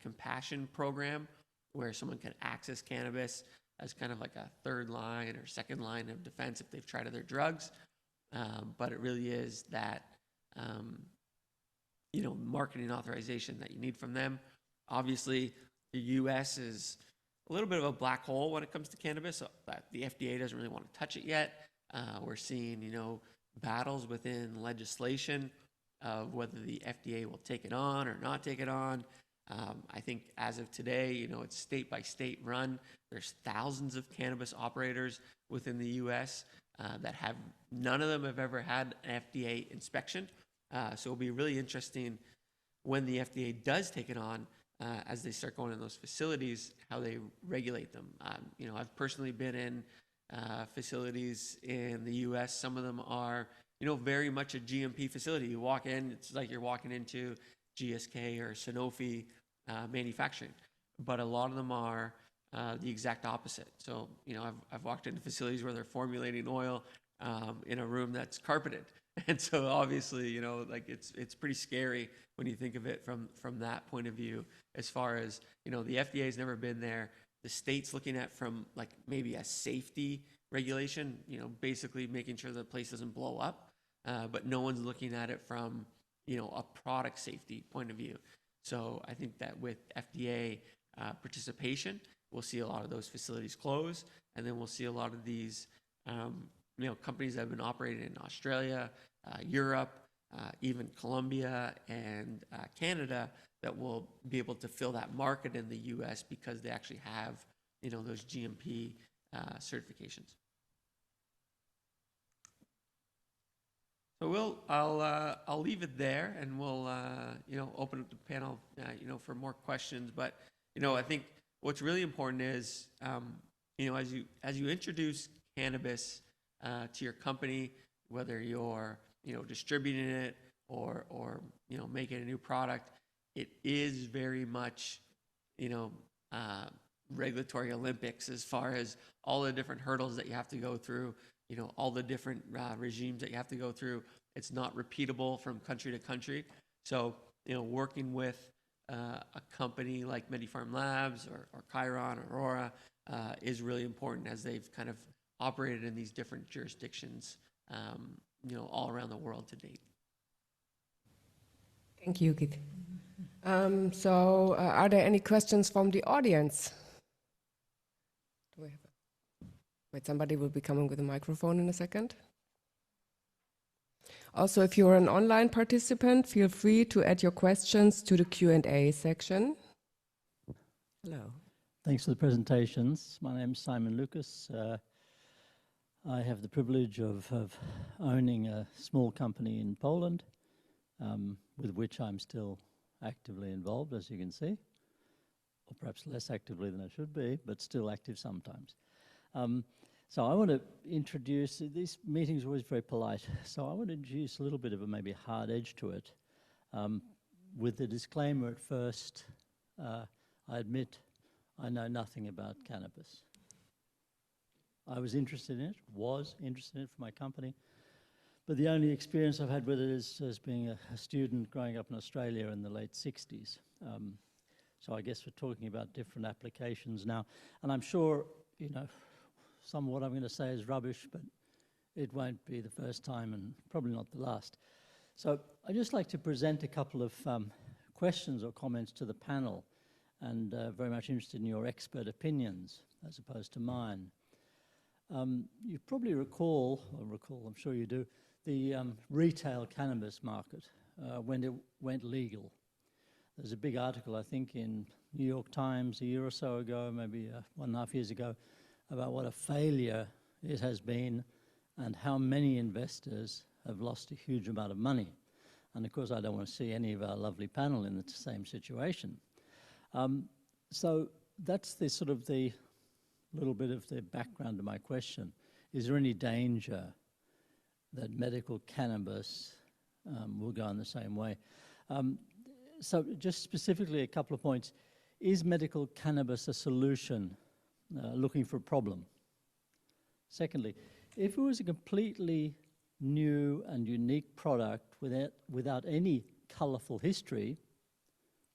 compassion program where someone can access cannabis as kind of like a third line or second line of defense if they've tried other drugs. But it really is that, you know, marketing authorization that you need from them. Obviously, the U.S. is a little bit of a black hole when it comes to cannabis. So the FDA doesn't really want to touch it yet. We're seeing, you know, battles within legislation of whether the FDA will take it on or not take it on. I think as of today, you know, it's state by state run. There's thousands of cannabis operators within the U.S. That have, none of them have ever had an FDA inspection. So it'll be really interesting when the FDA does take it on, as they start going in those facilities, how they regulate them. You know, I've personally been in facilities in the U.S. Some of them are, you know, very much a GMP facility. You walk in, it's like you're walking into GSK or Sanofi manufacturing, but a lot of them are the exact opposite. So, you know, I've walked into facilities where they're formulating oil in a room that's carpeted. And so obviously, you know, like it's pretty scary when you think of it from that point of view, as far as, you know, the FDA has never been there. The state's looking at from like maybe a safety regulation, you know, basically making sure the place doesn't blow up. But no one's looking at it from, you know, a product safety point of view. So I think that with FDA participation, we'll see a lot of those facilities close, and then we'll see a lot of these, you know, companies that have been operating in Australia, Europe, even Colombia and Canada, that will be able to fill that market in the U.S. because they actually have, you know, those GMP certifications. So I'll leave it there, and we'll you know, open up the panel you know, for more questions. But you know, I think what's really important is you know, as you introduce cannabis to your company, whether you're, you know, distributing it or you know, making a new product, it is very much, you know, regulatory Olympics as far as all the different hurdles that you have to go through, you know, all the different regimes that you have to go through. It's not repeatable from country to country. So, you know, working with a company like MediPharm Labs or Khiron or Aurora is really important, as they've kind of operated in these different jurisdictions, you know, all around the world to date. Thank you, Keith. So, are there any questions from the audience? Do we have wait, somebody will be coming with a microphone in a second. Also, if you're an online participant, feel free to add your questions to the Q&A section. Hello. Thanks for the presentations. My name's Simon Lucas. I have the privilege of owning a small company in Poland, with which I'm still actively involved, as you can see, or perhaps less actively than I should be, but still active sometimes. So I want to introduce, these meetings are always very polite, so I want to introduce a little bit of a maybe hard edge to it. With the disclaimer at first, I admit I know nothing about cannabis. I was interested in it for my company, but the only experience I've had with it is as being a student growing up in Australia in the late 60s. So I guess we're talking about different applications now, and I'm sure, you know, some of what I'm going to say is rubbish, but it won't be the first time and probably not the last. So I'd just like to present a couple of questions or comments to the panel, and very much interested in your expert opinions as opposed to mine. You probably recall, I'm sure you do, the retail cannabis market when it went legal. There's a big article, I think, in New York Times a year or so ago, maybe 1.5 years ago, about what a failure it has been and how many investors have lost a huge amount of money. And of course, I don't want to see any of our lovely panel in the same situation. So that's the sort of the little bit of the background to my question. Is there any danger that medical cannabis will go in the same way? So just specifically a couple of points. Is medical cannabis a solution looking for a problem? Secondly, if it was a completely new and unique product without any colourful history,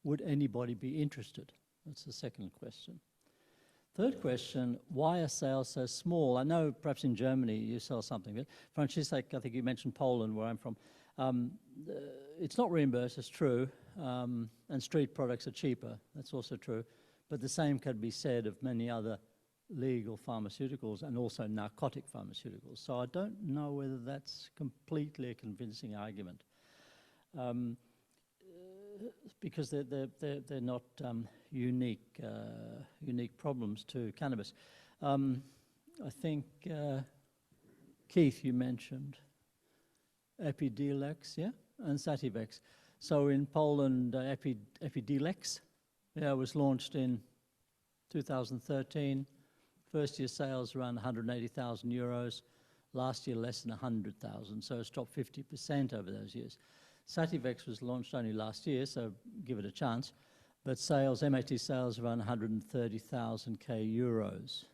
would anybody be interested? That's the second question. Third question, why are sales so small? I know perhaps in Germany you sell something, but Franziska, I think you mentioned Poland, where I'm from. It's not reimbursed, it's true, and street products are cheaper, that's also true, but the same could be said of many other legal pharmaceuticals and also narcotic pharmaceuticals. So I don't know whether that's completely a convincing argument. Because they're not unique problems to cannabis. I think, Keith, you mentioned Epidiolex, yeah, and Sativex. So in Poland, Epidiolex, was launched in 2013. First year sales around 180,000 euros. Last year less than 100,000, so it's dropped 50% over those years. Sativex was launched only last year, so give it a chance. But sales, MAT sales, around 130,000 euros.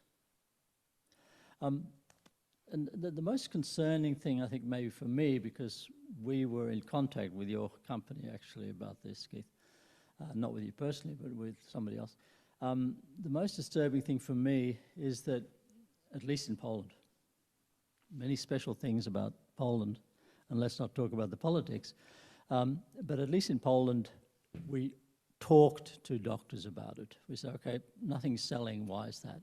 And the most concerning thing, I think, maybe for me, because we were in contact with your company actually about this, Keith, not with you personally, but with somebody else. The most disturbing thing for me is that, at least in Poland, many special things about Poland, and let's not talk about the politics, but at least in Poland, we talked to doctors about it. We said, okay, nothing's selling, why is that?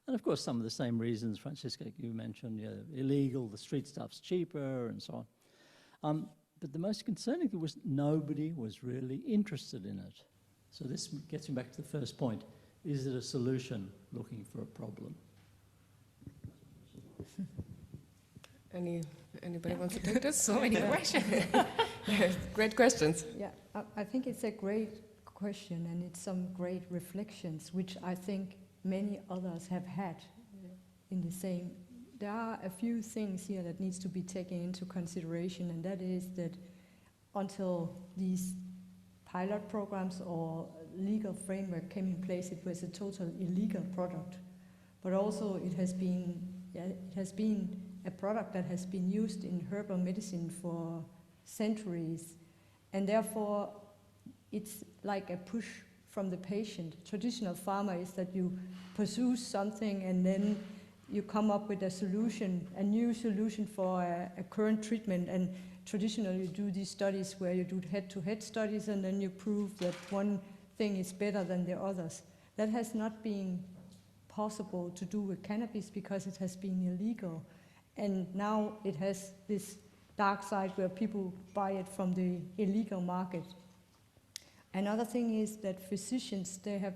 And of course, some of the same reasons, Franziska, you mentioned, illegal, the street stuff's cheaper, and so on. But the most concerning thing was nobody was really interested in it. So this gets me back to the first point. Is it a solution looking for a problem? Anybody wants to take this? So many questions. Great questions. Yeah, I think it's a great question, and it's some great reflections, which I think many others have had in the same. There are a few things here that needs to be taken into consideration, and that is that until these pilot programs or legal framework came in place, it was a total illegal product. But also it has been a product that has been used in herbal medicine for centuries, and therefore it's like a push from the patient. Traditional pharma is that you pursue something and then you come up with a solution, a new solution for a current treatment, and traditionally you do these studies where you do head-to-head studies and then you prove that one thing is better than the others. That has not been possible to do with cannabis because it has been illegal, and now it has this dark side where people buy it from the illegal market. Another thing is that physicians, they have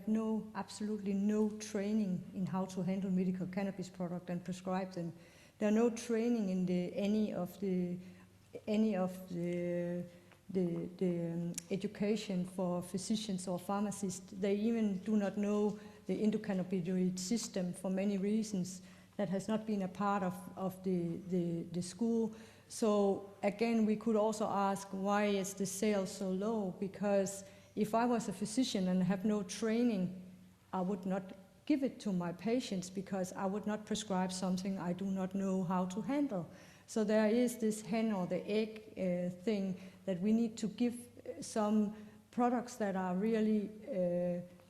absolutely no training in how to handle medical cannabis product and prescribe them. There are no training in any of the education for physicians or pharmacists. They even do not know the endocannabinoid system for many reasons. That has not been a part of the school. So again, we could also ask, why is the sales so low? Because if I was a physician and have no training, I would not give it to my patients because I would not prescribe something I do not know how to handle. So there is this hen or the egg thing that we need to give some products that are really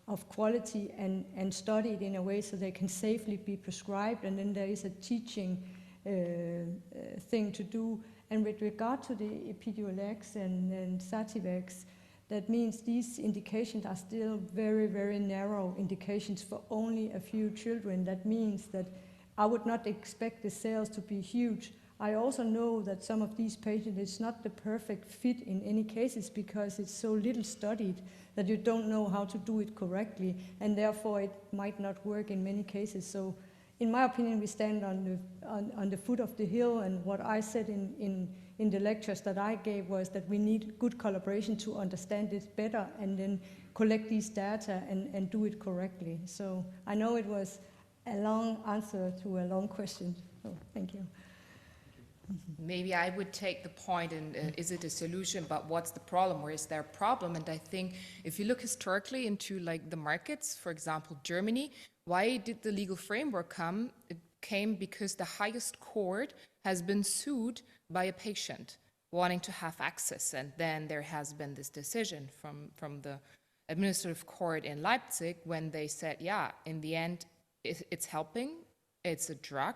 of quality and studied in a way so they can safely be prescribed, and then there is a teaching thing to do. And with regard to the Epidiolex and Sativex, that means these indications are still very, very narrow indications for only a few children. That means that I would not expect the sales to be huge. I also know that some of these patients, it's not the perfect fit in any cases because it's so little studied that you don't know how to do it correctly, and therefore it might not work in many cases. So in my opinion, we stand on the foot of the hill, and what I said in the lectures that I gave was that we need good collaboration to understand it better and then collect these data and do it correctly. So I know it was a long answer to a long question, so thank you. Maybe I would take the point in, is it a solution, but what's the problem, or is there a problem? And I think if you look historically into like the markets, for example, Germany, why did the legal framework come? It came because the highest court has been sued by a patient wanting to have access. And then there has been this decision from the administrative court in Leipzig when they said, yeah, in the end, it's helping, it's a drug,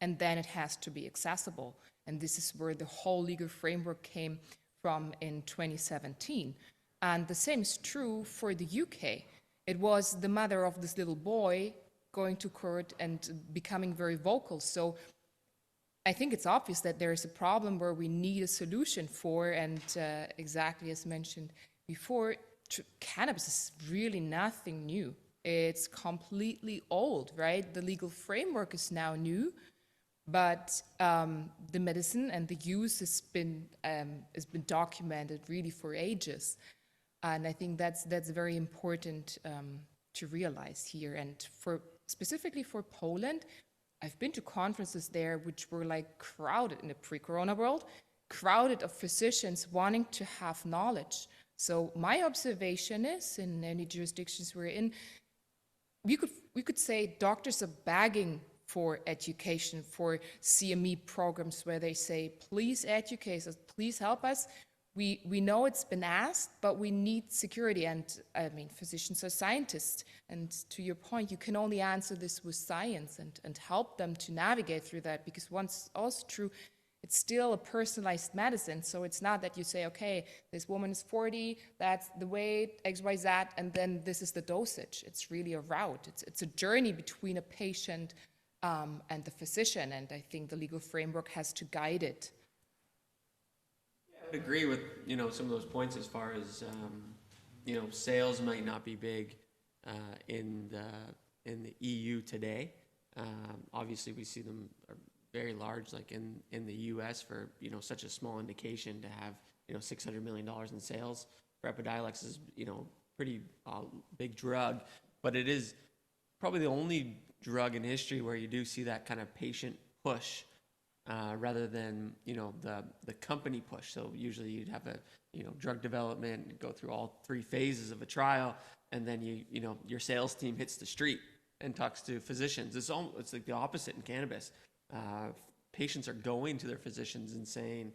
and then it has to be accessible. And this is where the whole legal framework came from in 2017. And the same is true for the UK. It was the mother of this little boy going to court and becoming very vocal. So I think it's obvious that there is a problem where we need a solution for, and exactly as mentioned before, cannabis is really nothing new. It's completely old, right? The legal framework is now new, but the medicine and the use has been documented really for ages. And I think that's very important to realize here. And specifically for Poland, I've been to conferences there which were like crowded in the pre-corona world, crowded of physicians wanting to have knowledge. So my observation is, in any jurisdictions we're in, we could say doctors are begging for education, for CME programs where they say, please educate us, please help us. We know it's been asked, but we need security. And I mean, physicians are scientists. And to your point, you can only answer this with science and help them to navigate through that, because once also true, it's still a personalized medicine. So it's not that you say, okay, this woman is 40, that's the weight, X, Y, Z, and then this is the dosage. It's really a route. It's a journey between a patient and the physician. And I think the legal framework has to guide it. I would agree with, some of those points as far as, sales might not be big in the EU today. Obviously, we see them are very large, like in the US for, such a small indication to have, $600 million in sales. For Epidiolex is, pretty big drug, but it is probably the only drug in history where you do see that kind of patient push rather than, the company push. So usually you'd have a, drug development, go through all 3 phases of a trial, and then your sales team hits the street and talks to physicians. It's like the opposite in cannabis. Patients are going to their physicians and saying,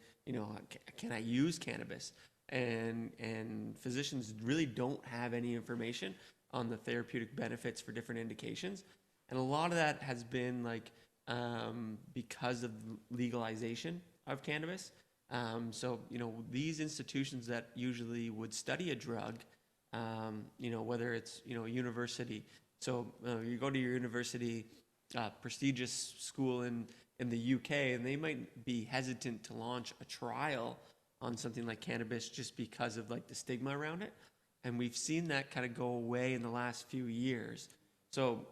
can I use cannabis? And physicians really don't have any information on the therapeutic benefits for different indications. And a lot of that has been like because of legalization of cannabis. So, these institutions that usually would study a drug, whether it's, a university. So you go to your university, prestigious school in the UK, and they might be hesitant to launch a trial on something like cannabis just because of like the stigma around it. And we've seen that kind of go away in the last few years. So,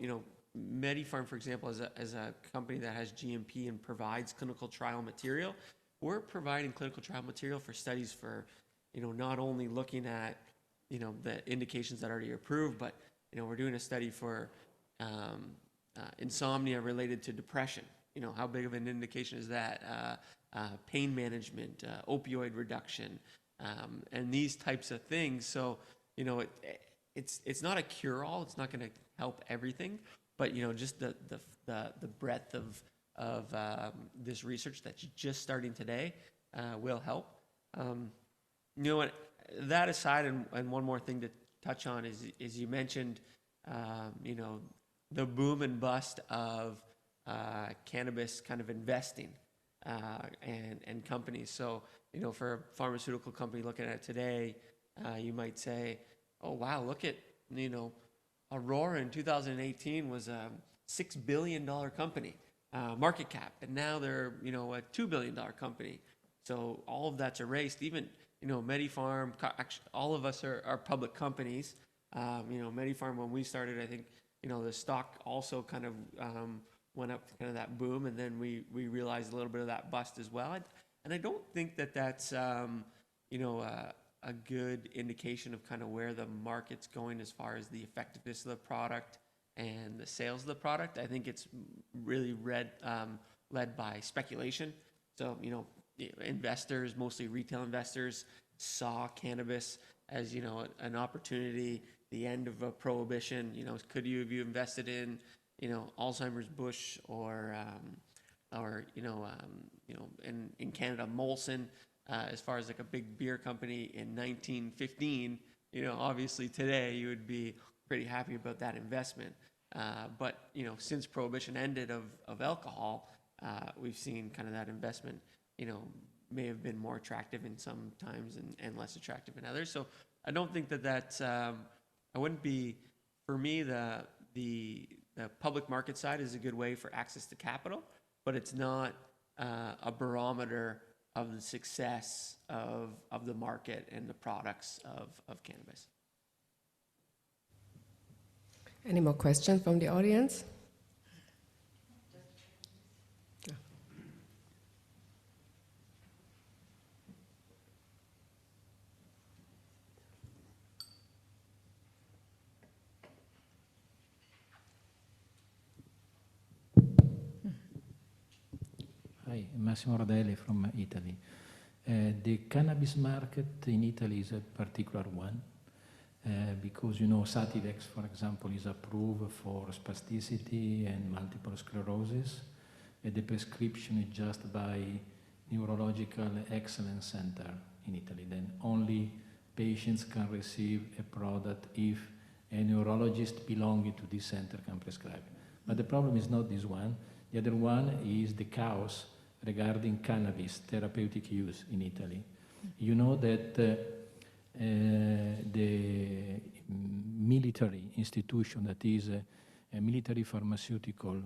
MediPharm, for example, as a company that has GMP and provides clinical trial material, we're providing clinical trial material for studies for, not only looking at, the indications that are already approved, but, we're doing a study for insomnia related to depression. How big of an indication is that? Pain management, opioid reduction, and these types of things. So, it's not a cure-all. It's not going to help everything, but just the breadth of this research that's just starting today will help. What? That aside, and one more thing to touch on is you mentioned, the boom and bust of cannabis kind of investing and companies. So, for a pharmaceutical company looking at it today, you might say, oh, wow, look at, Aurora in 2018 was a $6 billion company, market cap, and now they're, a $2 billion company. So all of that's erased. Even, MediPharm, all of us are public companies. MediPharm, when we started, I think, the stock also kind of went up to kind of that boom, and then we realized a little bit of that bust as well. And I don't think that that's, a good indication of kind of where the market's going as far as the effectiveness of the product and the sales of the product. I think it's really led by speculation. So, investors, mostly retail investors, saw cannabis as, an opportunity, the end of a prohibition. Could you have invested in, Alzheimer's Bush or in Canada, Molson, as far as like a big beer company in 1915, obviously today you would be pretty happy about that investment. But, since prohibition ended of alcohol, we've seen kind of that investment, may have been more attractive in some times and less attractive in others. So I don't think that that's, I wouldn't be, for me, the public market side is a good way for access to capital, but it's not a barometer of the success of the market and the products of cannabis. Any more questions from the audience? Hi, Massimo Rodelli from Italy. The cannabis market in Italy is a particular one because, you know, Sativex, for example, is approved for spasticity and multiple sclerosis. The prescription is just by Neurological Excellence Center in Italy. Then only patients can receive a product if a neurologist belonging to this center can prescribe. But the problem is not this one. The other one is the chaos regarding cannabis therapeutic use in Italy. You know that the military institution, that is a military pharmaceutical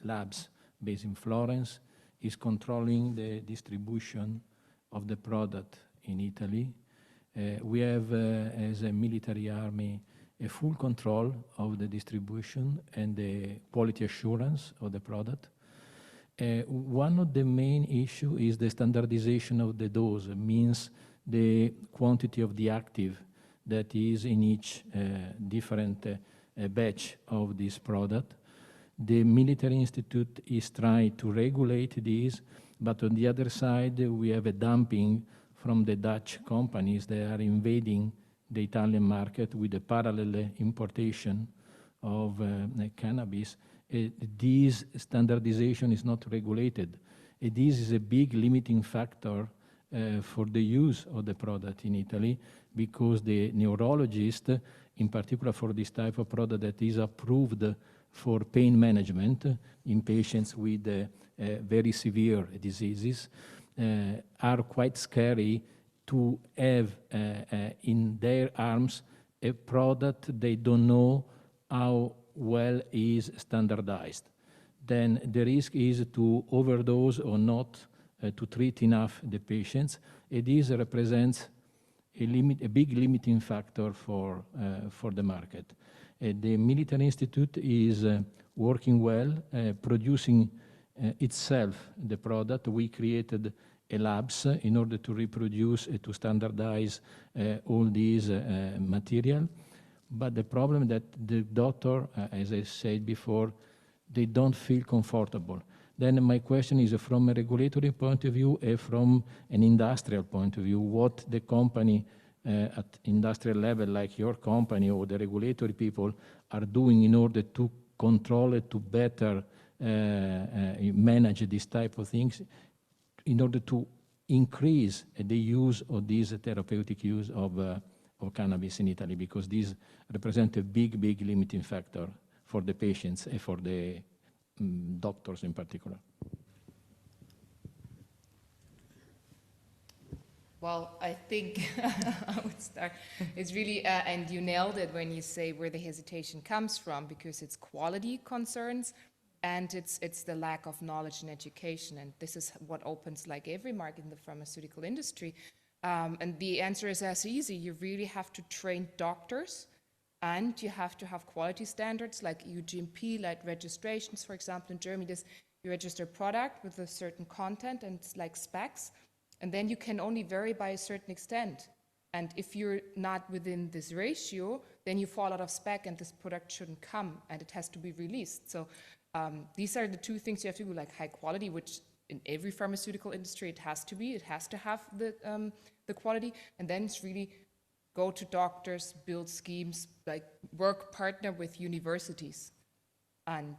labs based in Florence, is controlling the distribution of the product in Italy. We have, as a military army, a full control of the distribution and the quality assurance of the product. One of the main issues is the standardization of the dose, means the quantity of the active that is in each different batch of this product. The Military Institute is trying to regulate this, but on the other side, we have a dumping from the Dutch companies that are invading the Italian market with a parallel importation of cannabis. This standardization is not regulated. This is a big limiting factor for the use of the product in Italy, because the neurologist, in particular for this type of product that is approved for pain management in patients with very severe diseases, are quite scary to have in their arms a product they don't know how well is standardized. Then the risk is to overdose or not to treat enough the patients. This represents a big limiting factor for the market. The Military Institute is working well, producing itself the product. We created a labs in order to reproduce, to standardize all these material. But the problem that the doctor, as I said before, they don't feel comfortable. Then my question is, from a regulatory point of view and from an industrial point of view, what the company at industrial level, like your company or the regulatory people, are doing in order to control it, to better manage this type of things, in order to increase the use of this therapeutic use of cannabis in Italy, because these represent a big limiting factor for the patients and for the doctors in particular. Well, I think I would start. It's really, and you nailed it when you say where the hesitation comes from, because it's quality concerns and it's the lack of knowledge and education. And this is what opens like every market in the pharmaceutical industry. And the answer is as easy. You really have to train doctors, and you have to have quality standards like EU GMP, like registrations. For example, in Germany, you register a product with a certain content and it's like specs. And then you can only vary by a certain extent. And if you're not within this ratio, then you fall out of spec and this product shouldn't come and it has to be released. So these are the two things you have to do, like high quality, which in every pharmaceutical industry it has to be. It has to have the quality. And then it's really go to doctors, build schemes, like partner with universities and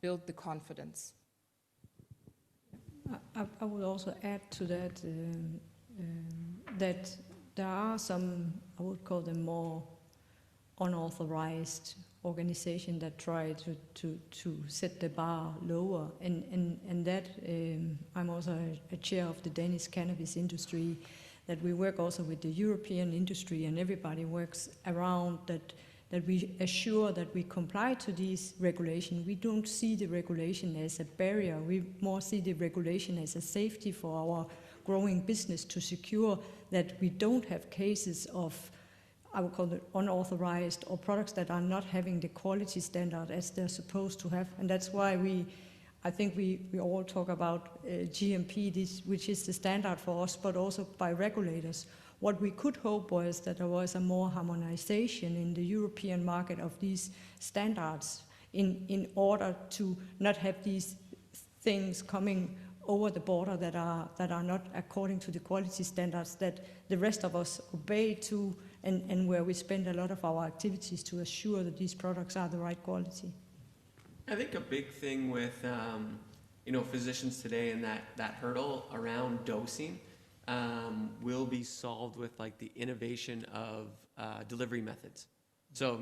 build the confidence. I would also add to that that there are some, I would call them more unauthorized organizations that try to set the bar lower, and that I'm also a chair of the Danish cannabis industry, that we work also with the European industry, and everybody works around that we assure that we comply to these regulations. We don't see the regulation as a barrier. We more see the regulation as a safety for our growing business, to secure that we don't have cases of, I would call it unauthorized, or products that are not having the quality standard as they're supposed to have. And that's why I think we all talk about GMP, which is the standard for us, but also by regulators. What we could hope was that there was a more harmonization in the European market of these standards in order to not have these things coming over the border that are not according to the quality standards that the rest of us obey to, and where we spend a lot of our activities to assure that these products are the right quality. I think a big thing with physicians today and that hurdle around dosing will be solved with like the innovation of delivery methods. So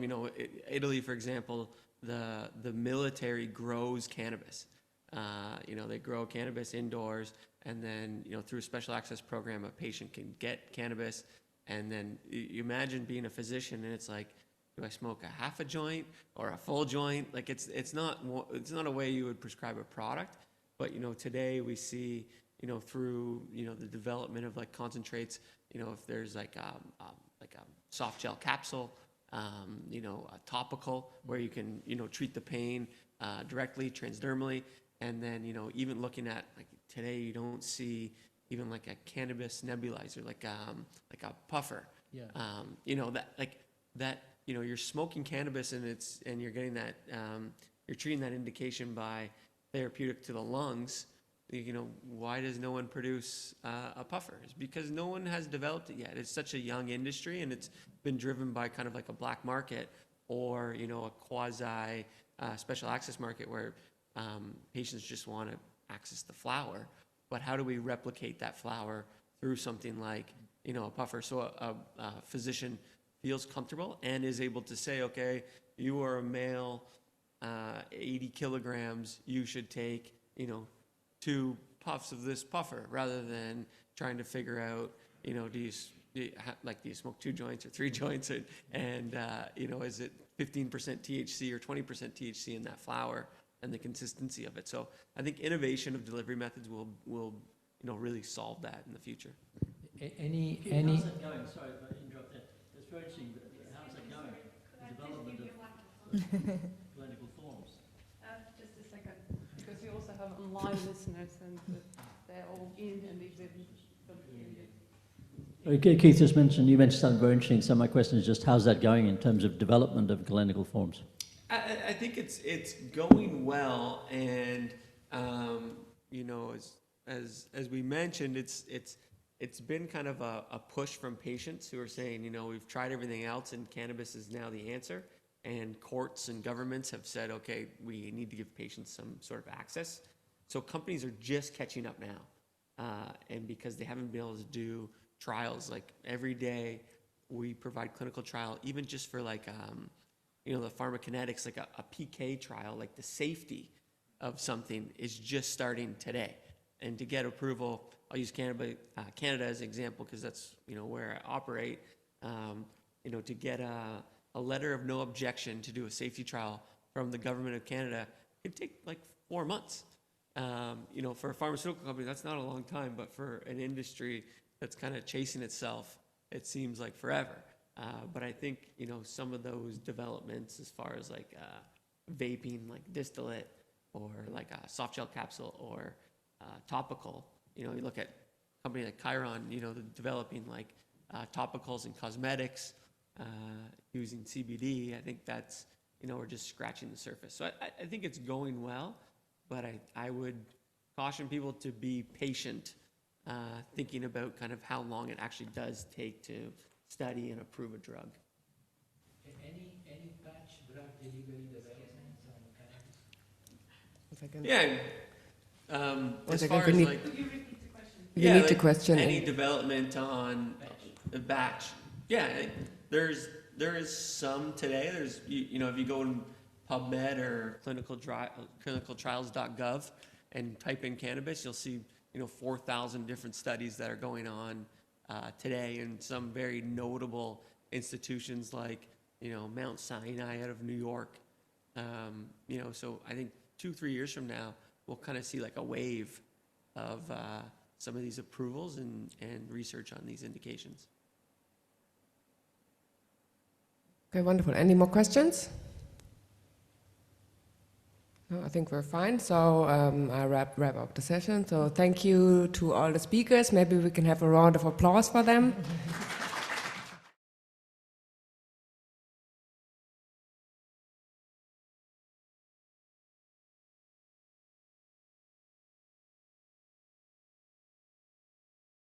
Italy, for example, the military grows cannabis. They grow cannabis indoors, and then through a special access program, a patient can get cannabis. And then you imagine being a physician, and it's like, do I smoke a half a joint or a full joint? Like it's not a way you would prescribe a product. But today we see through the development of like concentrates, if there's like a soft gel capsule, a topical where you can treat the pain directly transdermally. And then, even looking at like today, you don't see even like a cannabis nebulizer, like a puffer. Yeah. You're smoking cannabis and you're getting that, you're treating that indication by therapeutic to the lungs. Why does no one produce a puffer? It's because no one has developed it yet. It's such a young industry, and it's been driven by kind of like a black market or, a quasi special access market where patients just want to access the flower, but how do we replicate that flower through something like, a puffer? So a physician feels comfortable and is able to say, okay, you are a male, 80 kilograms, you should take, 2 puffs of this puffer, rather than trying to figure out, do you smoke 2 joints or 3 joints, and is it 15% THC or 20% THC in that flower, and the consistency of it. So I think innovation of delivery methods will really solve that in the future. How's it going? Sorry if I interrupt that. That's very interesting. How's it going? The development of clinical forms. Just a second, because we also have online listeners, and they're all in, and if they Keith just mentioned, you mentioned something very interesting. So my question is just, how's that going in terms of development of clinical forms? I think it's going well, and as we mentioned, it's been kind of a push from patients who are saying, we've tried everything else, and cannabis is now the answer. And courts and governments have said, okay, we need to give patients some sort of access. So companies are just catching up now, and because they haven't been able to do trials, like every day we provide clinical trial, even just for like the pharmacokinetics, like a PK trial, like the safety of something is just starting today. And to get approval, I'll use Canada as an example, because that's where I operate. To get a letter of no objection to do a safety trial from the government of Canada, it could take like 4 months. For a pharmaceutical company, that's not a long time, but for an industry that's kind of chasing itself, it seems like forever. But I think, some of those developments as far as like vaping, like distillate, or like a soft gel capsule, or topical, you look at a company like Khiron, developing like topicals and cosmetics using CBD. I think that's, we're just scratching the surface. So I think it's going well, but I would caution people to be patient, thinking about kind of how long it actually does take to study and approve a drug. Any batch drug delivery development on cannabis? Yeah. As second, far we as need- like, Could you repeat the question? You need to question any it. development on a batch. Yeah, there is some today. There's if you go in PubMed or clinicaltrials.gov and type in cannabis, you'll see 4,000 different studies that are going on today, and some very notable institutions like Mount Sinai out of New York. So I think 2-3 years from now, we'll kind of see like a wave of some of these approvals and research on these indications. Okay, wonderful. Any more questions? No, I think we're fine. So I wrap up the session. So thank you to all the speakers. Maybe we can have a round of applause for them.